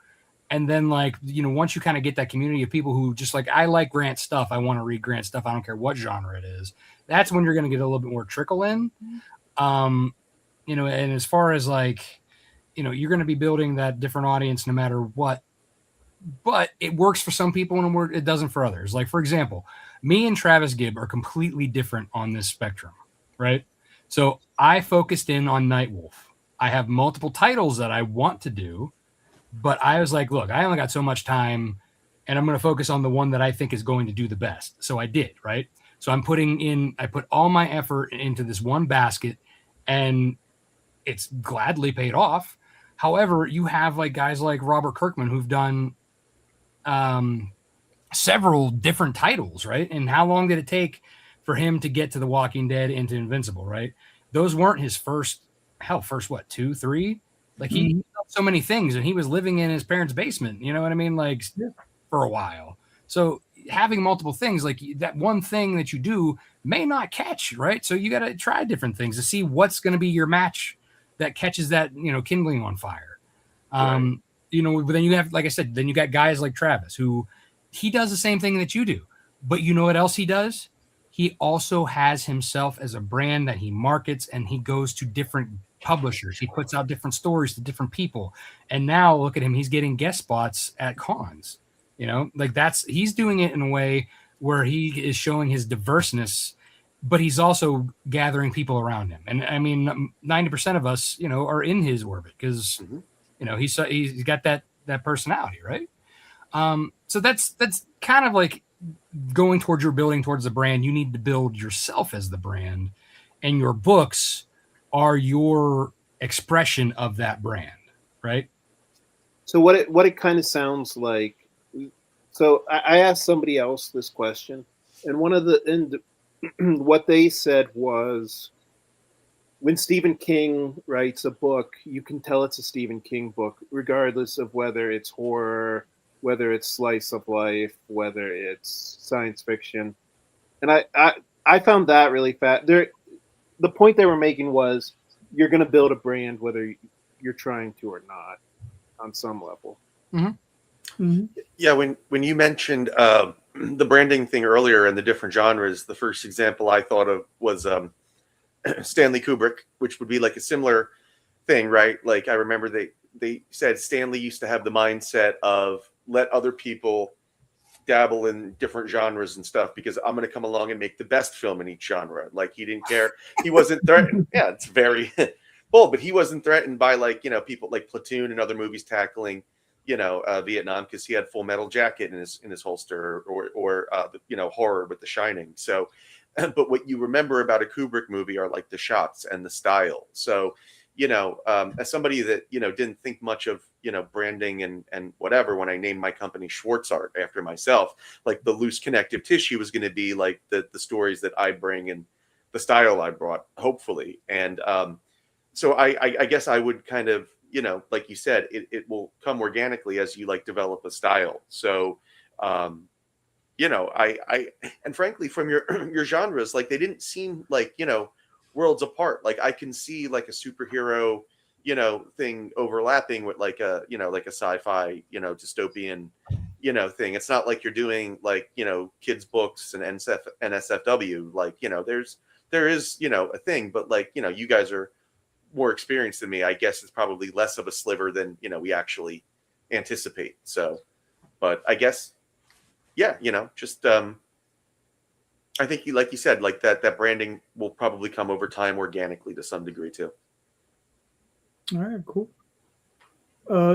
And then like, once you kind of get that community of people who just like, I like Grant stuff, I want to read Grant stuff, I don't care what genre it is. That's when you're going to get a little bit more trickle in. And as far as like, you're going to be building that different audience no matter what. But it works for some people and it doesn't for others. Like, for example, me and Travis Gibb are completely different on this spectrum, right? So I focused in on Nightwolf. I have multiple titles that I want to do, but I was like, look, I only got so much time and I'm going to focus on the one that I think is going to do the best. So I did, right? So I put all my effort into this one basket and it's gladly paid off. However, you have like guys like Robert Kirkman who've done several different titles, right? And how long did it take for him to get to The Walking Dead and to Invincible, right? Those weren't his first what, 2, 3? Like he did so many things and he was living in his parents' basement, you know what I mean? Like for a while. So having multiple things, like that one thing that you do may not catch, right? So you got to try different things to see what's going to be your match that catches that, kindling on fire. Right. But then you have, like I said, then you got guys like Travis who he does the same thing that you do, but you know what else he does? he also has himself as a brand that he markets, and he goes to different publishers. He puts out different stories to different people. And now look at him. He's getting guest spots at cons, like he's doing it in a way where he is showing his diverseness, but he's also gathering people around him. And I mean, 90% of us, are in his orbit because, he's got that personality, right? So that's kind of like going towards your building towards the brand. You need to build yourself as the brand, and your books are your expression of that brand, right? So what it kind of sounds like. So I asked somebody else this question, and what they said was, when Stephen King writes a book, you can tell it's a Stephen King book, regardless of whether it's horror, whether it's slice of life, whether it's science fiction. And I found that really fast. The point they were making was, you're going to build a brand whether you're trying to or not, on some level. Mm-hmm. Mm-hmm. Yeah, when you mentioned the branding thing earlier and the different genres, the first example I thought of was Stanley Kubrick, which would be like a similar thing, right? Like, I remember they said Stanley used to have the mindset of, let other people dabble in different genres and stuff, because I'm going to come along and make the best film in each genre. Like, he didn't care. He wasn't threatened. Yeah, it's very bold, but he wasn't threatened by, like, people like Platoon and other movies tackling, Vietnam, because he had Full Metal Jacket in his holster, or horror with The Shining. So, but what you remember about a Kubrick movie are like the shots and the style. So, as somebody that, didn't think much of, branding and whatever, when I named my company Schwartz Art after myself, like, the loose connective tissue was going to be like the stories that I bring and the style I brought, hopefully. And so I guess I would kind of, like you said, it will come organically as you like develop a style. So, I and frankly, from your genres, like, they didn't seem like, worlds apart. Like, I can see like a superhero, thing overlapping with like a sci-fi, dystopian, thing. It's not like you're doing like, kids books and NSFW, like, there is, a thing, but like, you guys are more experienced than me. I guess it's probably less of a sliver than, we actually anticipate. So, but I guess, yeah, just, I think like you said, like that branding will probably come over time organically to some degree too. All right, cool.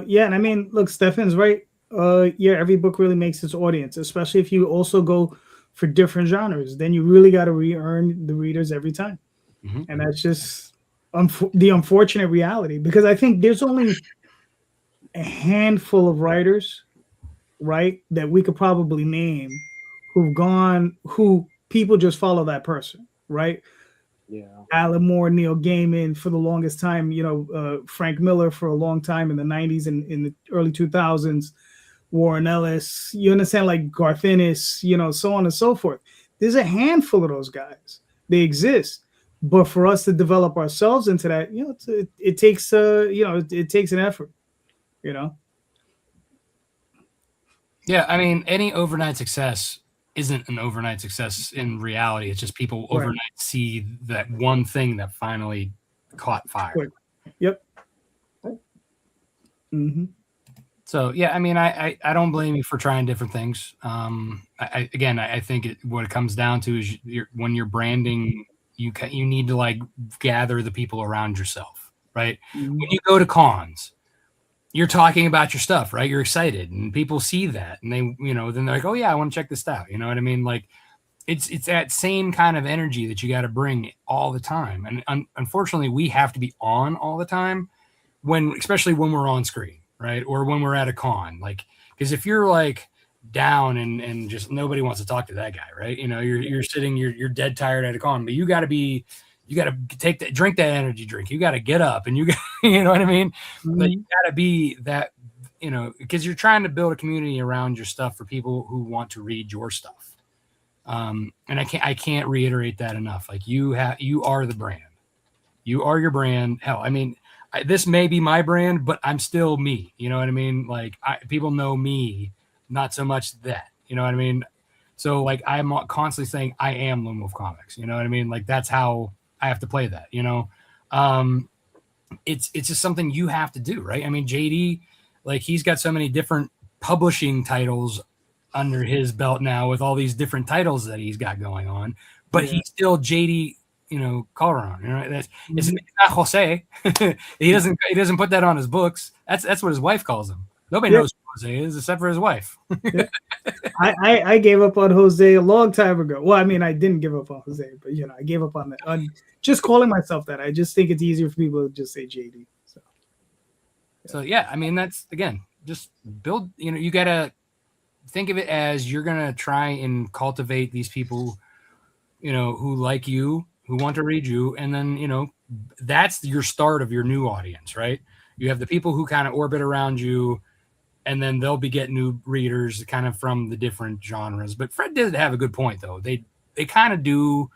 Yeah, and I mean, look, Stefan's right. Yeah, every book really makes its audience, especially if you also go for different genres. Then you really got to re-earn the readers every time. Mm-hmm. And that's just the unfortunate reality, because I think there's only a handful of writers, right, that we could probably name who people just follow that person, right? Yeah. Alan Moore, Neil Gaiman for the longest time, Frank Miller for a long time in the 90s and in the early 2000s, Warren Ellis, you understand, like Garth Ennis, so on and so forth. There's a handful of those guys. They exist. But for us to develop ourselves into that, it takes it takes an effort, Yeah, I mean, any overnight success isn't an overnight success in reality. It's just people overnight see that one thing that finally caught fire. Quick. Yep. Mm-hmm. So yeah, I mean, I don't blame you for trying different things. I think what it comes down to is when you're branding, you need to like gather the people around yourself, right? Mm-hmm. When you go to cons, you're talking about your stuff, right? You're excited, and people see that, and they, then they're like, oh yeah, I want to check this out. You know what I mean? Like, it's that same kind of energy that you got to bring all the time. And unfortunately, we have to be on all the time, especially when we're on screen, right? Or when we're at a con, like, because if you're like down and just nobody wants to talk to that guy, right? You're sitting, you're dead tired at a con, but you got to drink that energy drink. You got to get up, and you know what I mean? Mm-hmm. But you got to be that, because you're trying to build a community around your stuff for people who want to read your stuff. And I can't reiterate that enough. Like, you are the brand. You are your brand. Hell, I mean, this may be my brand, but I'm still me. You know what I mean? Like, people know me, not so much that. You know what I mean? So like I'm constantly saying I am Lone Wolf Comics. You know what I mean? Like that's how I have to play that. You know, it's just something you have to do, right? I mean, JD, like he's got so many different publishing titles under his belt now with all these different titles that he's got going on, but he's still JD, you know, Calderon. You know, it's not Jose. he doesn't put that on his books. That's what his wife calls him. Nobody knows who Jose is except for his wife. I gave up on Jose a long time ago. Well, I mean, I didn't give up on Jose, but you know, I gave up on that. On just calling myself that. I just think it's easier for people to just say JD. So yeah, I mean, that's again, just build. You know, you gotta think of it as you're gonna try and cultivate these people, you know, who like you, who want to read you, and then you know, that's your start of your new audience, right? You have the people who kind of orbit around you, and then they'll be getting new readers kind of from the different genres. But Fred did have a good point though. They kind of do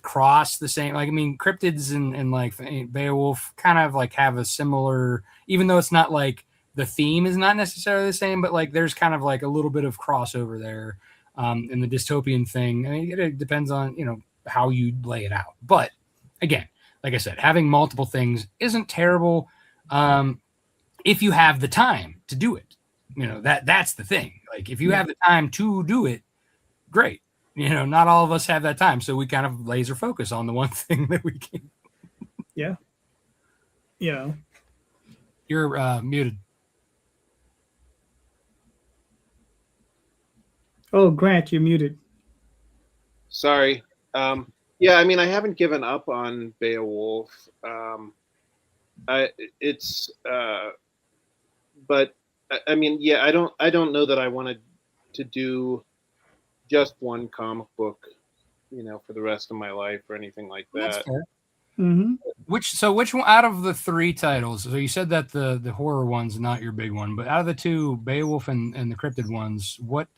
cross the same. Like I mean, cryptids and like Beowulf kind of like have a similar, even though it's not like the theme is not necessarily the same, but like there's kind of like a little bit of crossover there in the dystopian thing. I mean, it depends on, you know, how you lay it out. But again, like I said, having multiple things isn't terrible if you have the time to do it. You know, that's the thing. Like if you have the time to do it, great. You know, not all of us have that time, so we kind of laser focus on the one thing that we can. Yeah. Yeah. You're muted. Oh, Grant, you're muted. Sorry. Yeah, I mean, I haven't given up on Beowulf. But I mean, yeah, I don't know that I wanted to do just one comic book, you know, for the rest of my life or anything like that. That's fair. Mm-hmm. Which one out of the three titles? So you said that the horror one's not your big one, but out of the two, Beowulf and the cryptid ones, what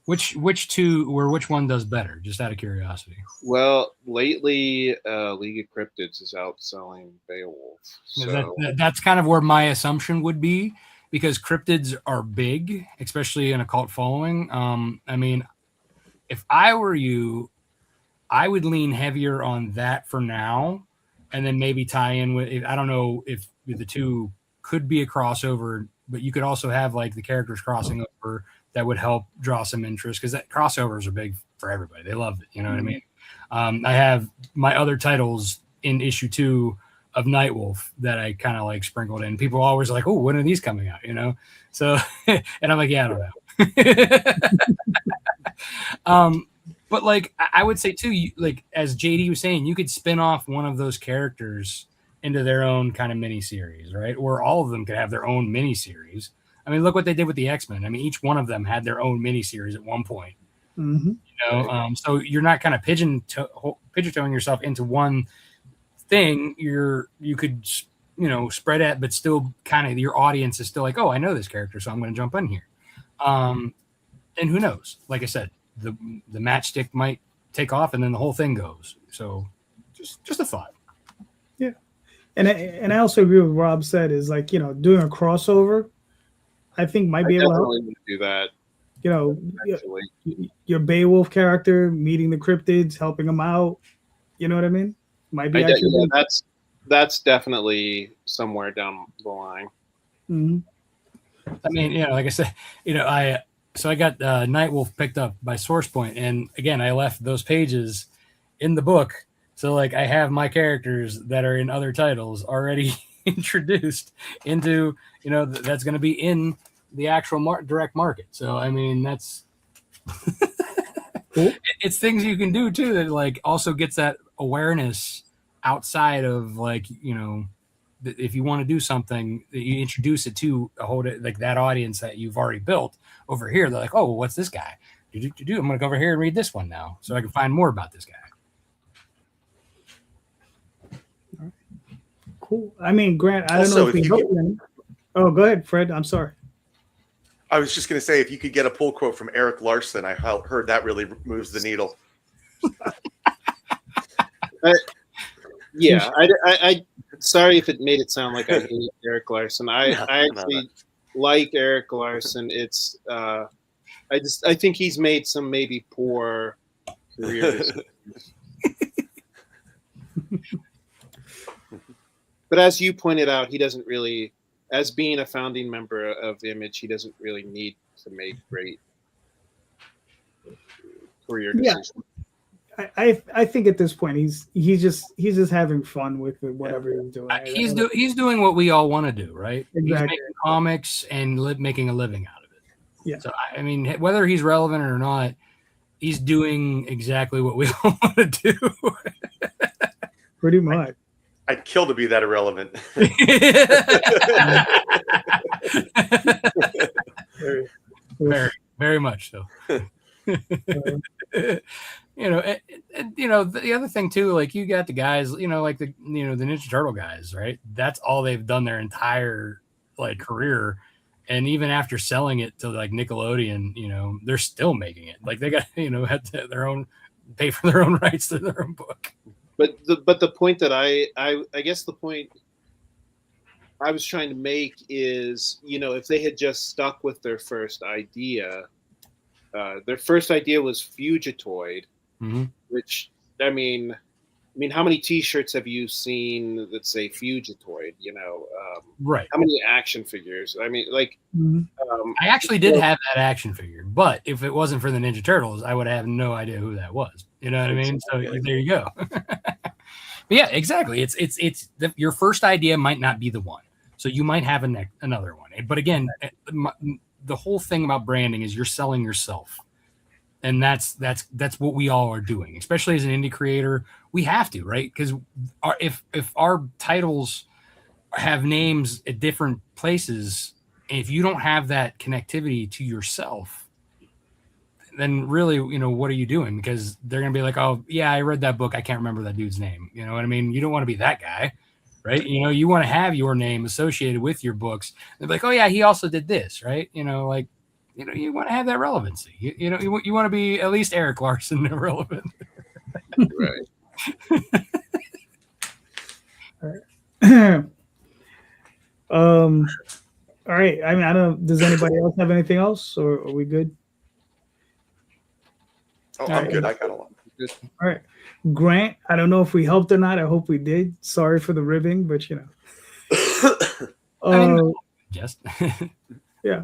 which two or which one does better? Just out of curiosity. Well, lately, League of Cryptids is outselling Beowulf. So That's kind of where my assumption would be, because cryptids are big, especially in a cult following. I mean, if I were you, I would lean heavier on that for now, and then maybe tie in with, I don't know if the two could be a crossover, but you could also have like the characters crossing over that would help draw some interest, because that crossovers are big for everybody. They love it. You know what I mean? I have my other titles in issue 2 of Nightwolf that I kind of like sprinkled in. People are always like, oh, when are these coming out? You know? So, and I'm like, yeah, I don't know. But like, I would say too, like as JD was saying, you could spin off one of those characters into their own kind of mini series, right? Or all of them could have their own mini series. I mean, look what they did with the X-Men. I mean, each one of them had their own mini series at one point. Mm-hmm. You know, so you're not kind of pigeon-toeing yourself into one thing. You could, you know, spread it, but still kind of your audience is still like, oh, I know this character, so I'm going to jump in here. And who knows? Like I said, the matchstick might take off, and then the whole thing goes. So, just a thought. Yeah, and I also agree with what Rob said. Is like, you know, doing a crossover, I think might be able to help. Do that. You know, your Beowulf character meeting the cryptids, helping them out. You know what I mean? Might be actually. Yeah, that's definitely somewhere down the line. Mm-hmm. I mean, you know, like I said, you know, I got Nightwolf picked up by SourcePoint, and again, I left those pages in the book. So like, I have my characters that are in other titles already introduced into, you know, that's going to be in the actual direct market. So I mean, that's cool. It's things you can do too that like also gets that awareness outside of like, you know, if you want to do something, you introduce it to a whole like that audience that you've already built over here. They're like, oh, well, what's this guy? I'm going to go over here and read this one now, so I can find more about this guy. Cool. I mean, Grant, I don't know if we helped them. Oh, go ahead, Fred. I'm sorry. I was just going to say, if you could get a pull quote from Eric Larson, I heard that really moves the needle. Yeah, I sorry if it made it sound like I hate Eric Larson. I actually like Eric Larson. It's I think he's made some maybe poor career decisions. But as you pointed out, he doesn't really, as being a founding member of Image, he doesn't really need to make great career decisions. I think at this point he's just having fun with whatever he's doing. He's doing what we all want to do, right? Exactly. He's making comics and making a living out of it. Yeah. So I mean, whether he's relevant or not, he's doing exactly what we all want to do. Pretty much. I'd kill to be that irrelevant. very, very much so. The other thing too, like you got the guys, like the Ninja Turtle guys, right? That's all they've done their entire like career. And even after selling it to like Nickelodeon, they're still making it. Like they got, had to pay for their own rights to their own book. But the point that I guess the point I was trying to make is, if they had just stuck with their first idea, their first idea was Fugitoid, which I mean, how many T-shirts have you seen that say Fugitoid? Right? How many action figures? I mean, like, I actually did have that action figure, but if it wasn't for the Ninja Turtles, I would have no idea who that was. You know what I mean? So there you go. But yeah, exactly. It's your first idea might not be the one, so you might have another one. But again, the whole thing about branding is you're selling yourself. And that's what we all are doing, especially as an indie creator. We have to, right? Because if our titles have names at different places, and if you don't have that connectivity to yourself, then really, what are you doing? Because they're gonna be like, oh yeah, I read that book, I can't remember that dude's name. You know what I mean? You don't want to be that guy, right? You want to have your name associated with your books. They're like, oh yeah, he also did this, right? You want to have that relevancy. You want to be at least Eric Larson relevant. Right. All right. I mean, does anybody else have anything else, or are we good? Oh, I'm good. I got a lot. All right. Grant, I don't know if we helped or not. I hope we did. Sorry for the ribbing, but just yeah.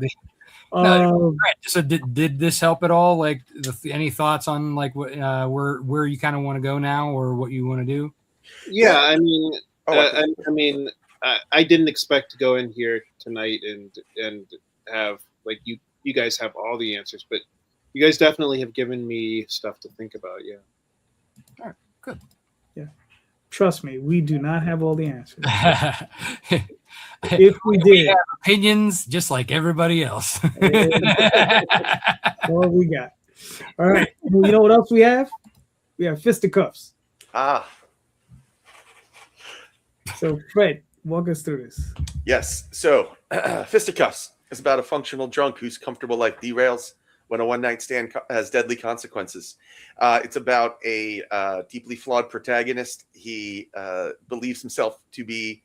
So did this help at all? Like, any thoughts on like where you kind of want to go now, or what you want to do? Yeah, I mean, I didn't expect to go in here tonight and have like you guys have all the answers, but you guys definitely have given me stuff to think about. Yeah. All right. Good. Yeah. Trust me, we do not have all the answers. If we did, we have opinions just like everybody else. All we got. All right. You know what else we have? We have fisticuffs. So Fred, walk us through this. Yes. So fisticuffs is about a functional drunk whose comfortable life derails when a one-night stand has deadly consequences. It's about a deeply flawed protagonist. He believes himself to be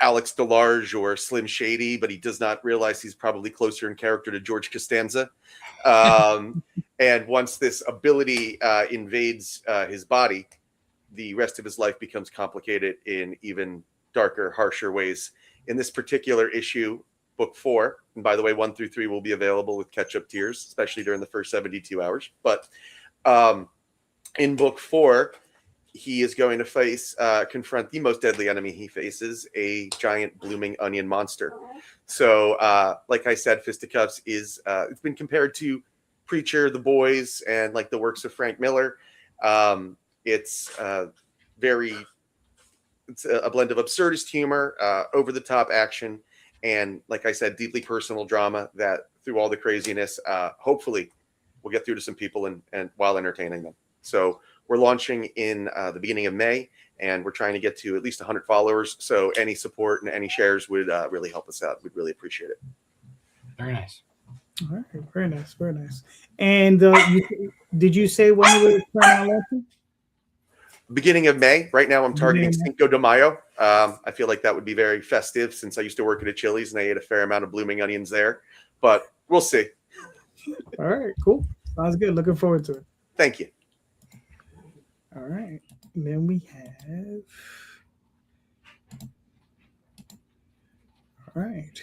Alex DeLarge or Slim Shady, but he does not realize he's probably closer in character to George Costanza. And once this ability invades his body, the rest of his life becomes complicated in even darker, harsher ways. In this particular issue, book 4, and by the way, 1 through 3 will be available with catch-up tiers, especially during the first 72 hours. But in book 4, he is going to confront the most deadly enemy he faces, a giant blooming onion monster. So, like I said, Fisticuffs is it's been compared to Preacher, The Boys, and like the works of Frank Miller. It's a blend of absurdist humor, over-the-top action, and like I said, deeply personal drama that through all the craziness, hopefully we'll get through to some people and while entertaining them. So we're launching in the beginning of May, and we're trying to get to at least 100 followers. So any support and any shares would really help us out. We'd really appreciate it. Very nice. All right, very nice, very nice. And did you say when you were planning on launching? Beginning of May. Right now I'm targeting Cinco de Mayo. I feel like that would be very festive since I used to work at a Chili's and I ate a fair amount of blooming onions there. But we'll see. All right, cool. Sounds good. Looking forward to it. Thank you. All right. And then we have. All right.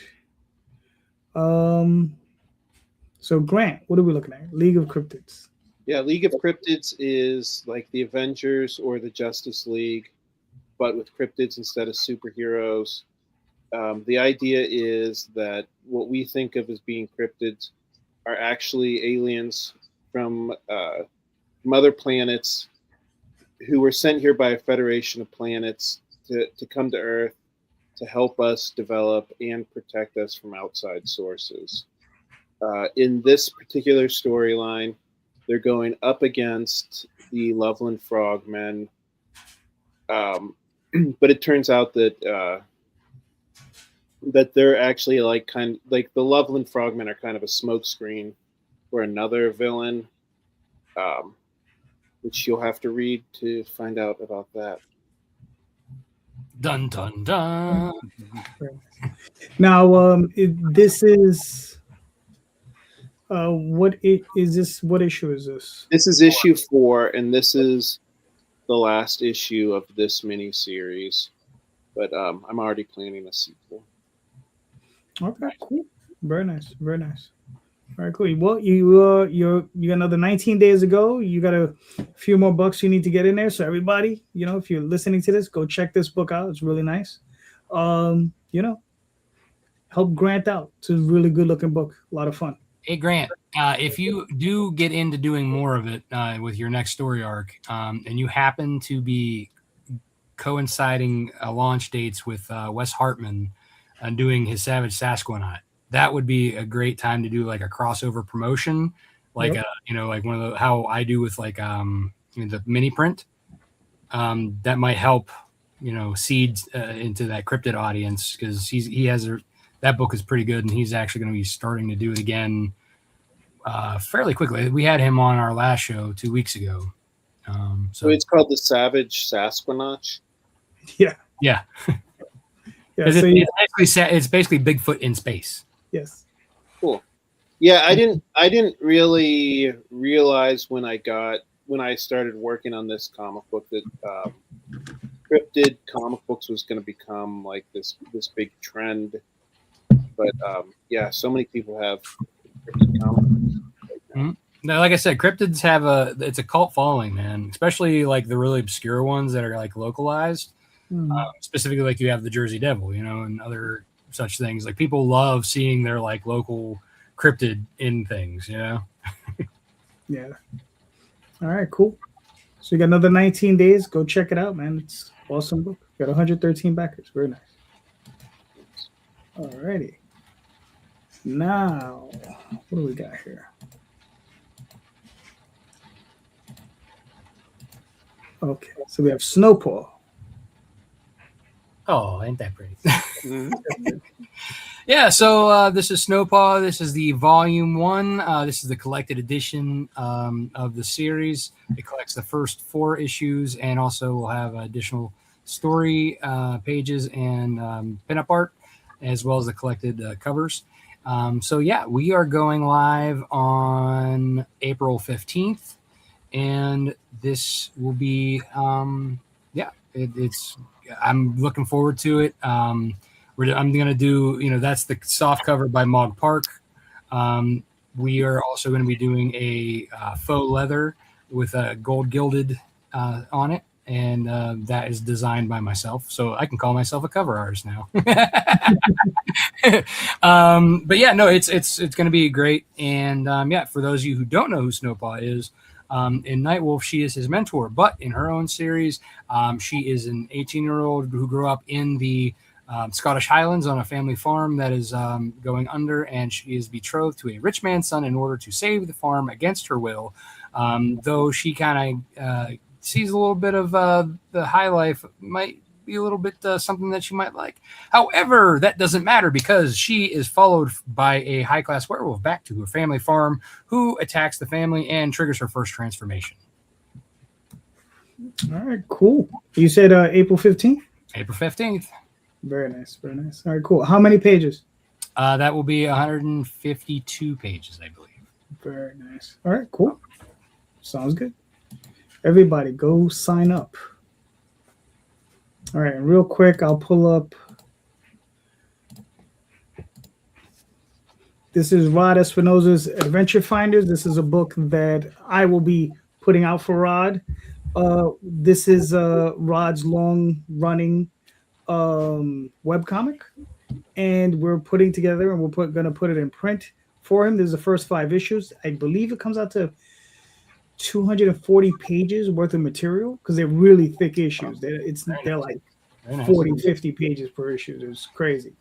So Grant, what are we looking at? League of Cryptids. Yeah, League of Cryptids is like the Avengers or the Justice League, but with cryptids instead of superheroes. The idea is that what we think of as being cryptids are actually aliens from other planets who were sent here by a federation of planets to come to Earth to help us develop and protect us from outside sources. In this particular storyline, they're going up against the Loveland Frogmen, but it turns out that that they're actually like the Loveland Frogmen are kind of a smokescreen for another villain, which you'll have to read to find out about that. Dun dun dun. Now, this is what is this? What issue is this? This is issue 4, and this is the last issue of this mini series. But I'm already planning a sequel. Okay, cool. Very nice. Very nice. All right, cool. Well, you got another 19 days to go. You got a few more books you need to get in there. So everybody, if you're listening to this, go check this book out. It's really nice. Help Grant out. It's a really good looking book. A lot of fun. Hey Grant, if you do get into doing more of it with your next story arc, and you happen to be coinciding launch dates with Wes Hartman doing his Savage Sasquatch, that would be a great time to do like a crossover promotion, like like one of the how I do with like the mini print. That might help seed into that cryptid audience, because he has that book is pretty good, and he's actually going to be starting to do it again fairly quickly. We had him on our last show 2 weeks ago. So it's called the Savage Sasquatch. Yeah. Yeah. Yeah. So it's basically Bigfoot in space. Yes. Cool. Yeah, I didn't really realize when I started working on this comic book that cryptid comic books was going to become like this big trend. But so many people have cryptid comic books right now. Mm-hmm. No, like I said, cryptids have it's a cult following, man. Especially like the really obscure ones that are like localized. Specifically, like you have the Jersey Devil, and other such things. Like people love seeing their like local cryptid in things, Yeah. All right, cool. So you got another 19 days. Go check it out, man. It's an awesome book. Got 113 backers. Very nice. All righty. Now, what do we got here? Okay, so we have Snowpaw. Oh, ain't that pretty? Yeah, so this is Snowpaw. This is the volume 1. This is the collected edition of the series. It collects the first 4 issues, and also will have additional story pages and pinup art, as well as the collected covers. So yeah, we are going live on April 15th, and this will be it's I'm looking forward to it. I'm going to do, that's the soft cover by Mog Park. We are also going to be doing a faux leather with a gold gilded on it. And that is designed by myself. So I can call myself a cover artist now. But yeah, no, it's going to be great. And for those of you who don't know who Snowpaw is, in Nightwolf, she is his mentor, but in her own series, she is an 18-year-old who grew up in the Scottish Highlands on a family farm that is going under, and she is betrothed to a rich man's son in order to save the farm against her will. Though she kind of sees a little bit of the high life, might be a little bit something that she might like. However, that doesn't matter, because she is followed by a high-class werewolf back to her family farm, who attacks the family and triggers her first transformation. All right, cool. You said April 15th? April 15th. Very nice, very nice. All right, cool. How many pages? That will be 152 pages, I believe. Very nice. All right, cool. Sounds good. Everybody, go sign up. All right, and real quick, I'll pull up. This is Rod Espinosa's Adventure Finders. This is a book that I will be putting out for Rod. This is Rod's long-running webcomic, and we're putting together, and we're going to put it in print for him. This is the first 5 issues. I believe it comes out to 240 pages worth of material because they're really thick issues. They're like 40, 50 pages per issue. It's crazy.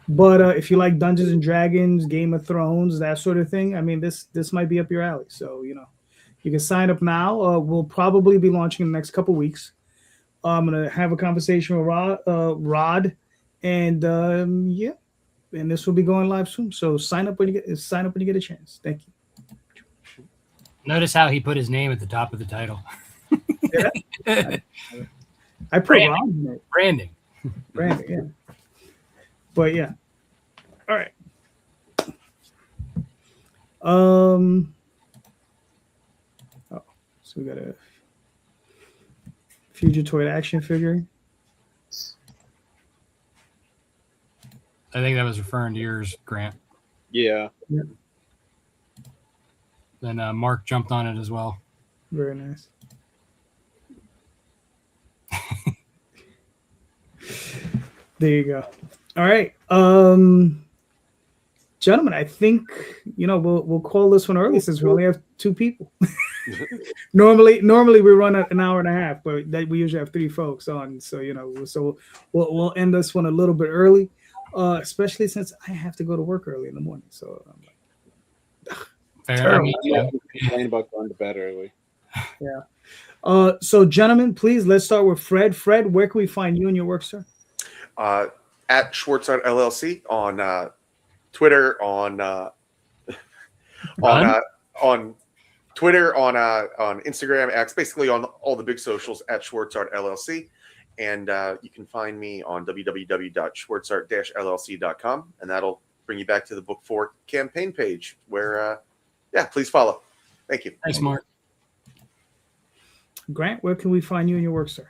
But if you like Dungeons and Dragons, Game of Thrones, that sort of thing, I mean, this might be up your alley. So, you can sign up now. We'll probably be launching in the next couple weeks. I'm going to have a conversation with Rod, and and this will be going live soon. So sign up when you get a chance. Thank you. Notice how he put his name at the top of the title. I put Rod in it. Branding, yeah. But yeah. All right. So we got a Fugitoid action figure. I think that was referring to yours, Grant. Yeah. Then Mark jumped on it as well. Very nice. There you go. All right. Gentlemen, I think we'll call this one early since we only have 2 people. normally we run an hour and a half, but we usually have 3 folks on. So we'll end this one a little bit early, especially since I have to go to work early in the morning. So I'm like, fair. Complain about going to bed early. Yeah. So gentlemen, please, let's start with Fred. Fred, where can we find you and your work, sir? At Schwartz LLC on Twitter, on Twitter, on Instagram, X, basically on all the big socials at Schwartz LLC. And you can find me on www.schwartzart-llc.com, and that'll bring you back to the Book 4 campaign page where, please follow. Thank you. Thanks, Mark. Grant, where can we find you and your work, sir?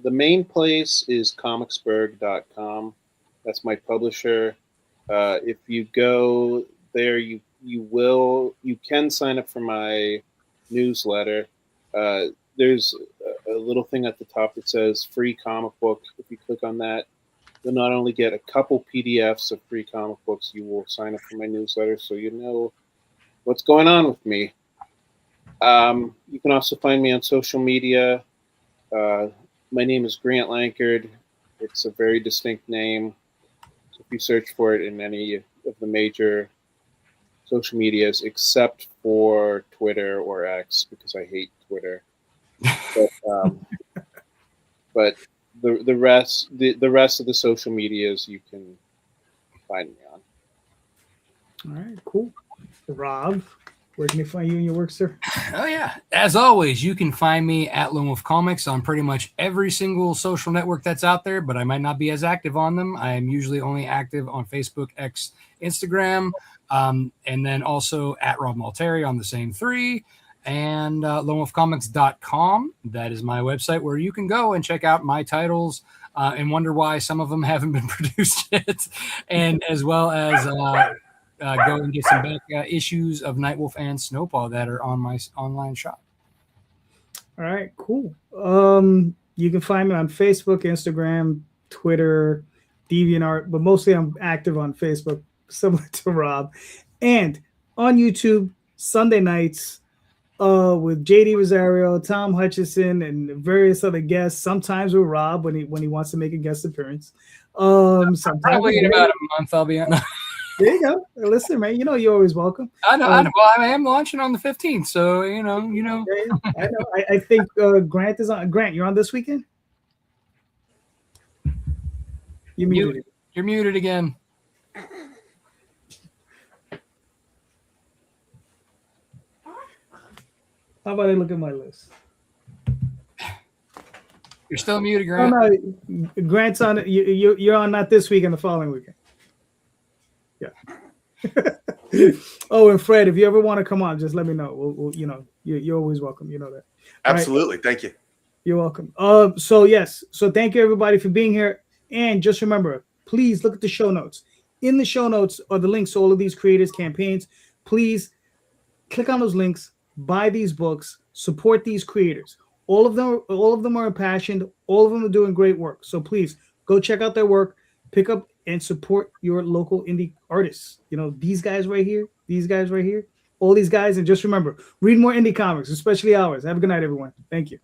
The main place is comicsburg.com. That's my publisher. If you go there, you can sign up for my newsletter. There's a little thing at the top that says free comic book. If you click on that, you'll not only get a couple PDFs of free comic books, you will sign up for my newsletter so you know what's going on with me. You can also find me on social media. My name is Grant Lankard. It's a very distinct name. So if you search for it in any of the major social medias, except for Twitter or X, because I hate Twitter. But the rest of the social medias you can find me on. All right, cool. Rob, where can we find you and your work, sir? Oh, yeah. As always, you can find me at Lone Wolf Comics on pretty much every single social network that's out there, but I might not be as active on them. I am usually only active on Facebook, X, Instagram, and then also at Rob Multari on the same 3, and lonewolfcomics.com. That is my website where you can go and check out my titles and wonder why some of them haven't been produced yet, and as well as go and get some back issues of Nightwolf and Snowpaw that are on my online shop. All right, cool. You can find me on Facebook, Instagram, Twitter, DeviantArt, but mostly I'm active on Facebook, similar to Rob, and on YouTube Sunday nights with JD Rosario, Tom Hutchison, and various other guests. Sometimes with Rob when he wants to make a guest appearance. Sometimes probably in about a month I'll be on. There you go. Listen, man, you're always welcome. I know. Well, I am launching on the 15th, so you know. Yeah, I know. I think Grant is on. Grant, you're on this weekend. You're muted. You're muted again. How about I look at my list? You're still muted, Grant. Oh, no, Grant's on. You're on not this weekend, the following weekend. Yeah. Oh, and Fred, if you ever want to come on, just let me know. We'll you know, you're always welcome. You know that. All right? Absolutely. Thank you. You're welcome. So yes, so thank you everybody for being here. And just remember, please look at the show notes. In the show notes are the links to all of these creators' campaigns. Please click on those links, buy these books, support these creators. All of them are impassioned. All of them are doing great work. So please go check out their work, pick up and support your local indie artists. You know, these guys right here, all these guys. And just remember, read more indie comics, especially ours. Have a good night, everyone. Thank you.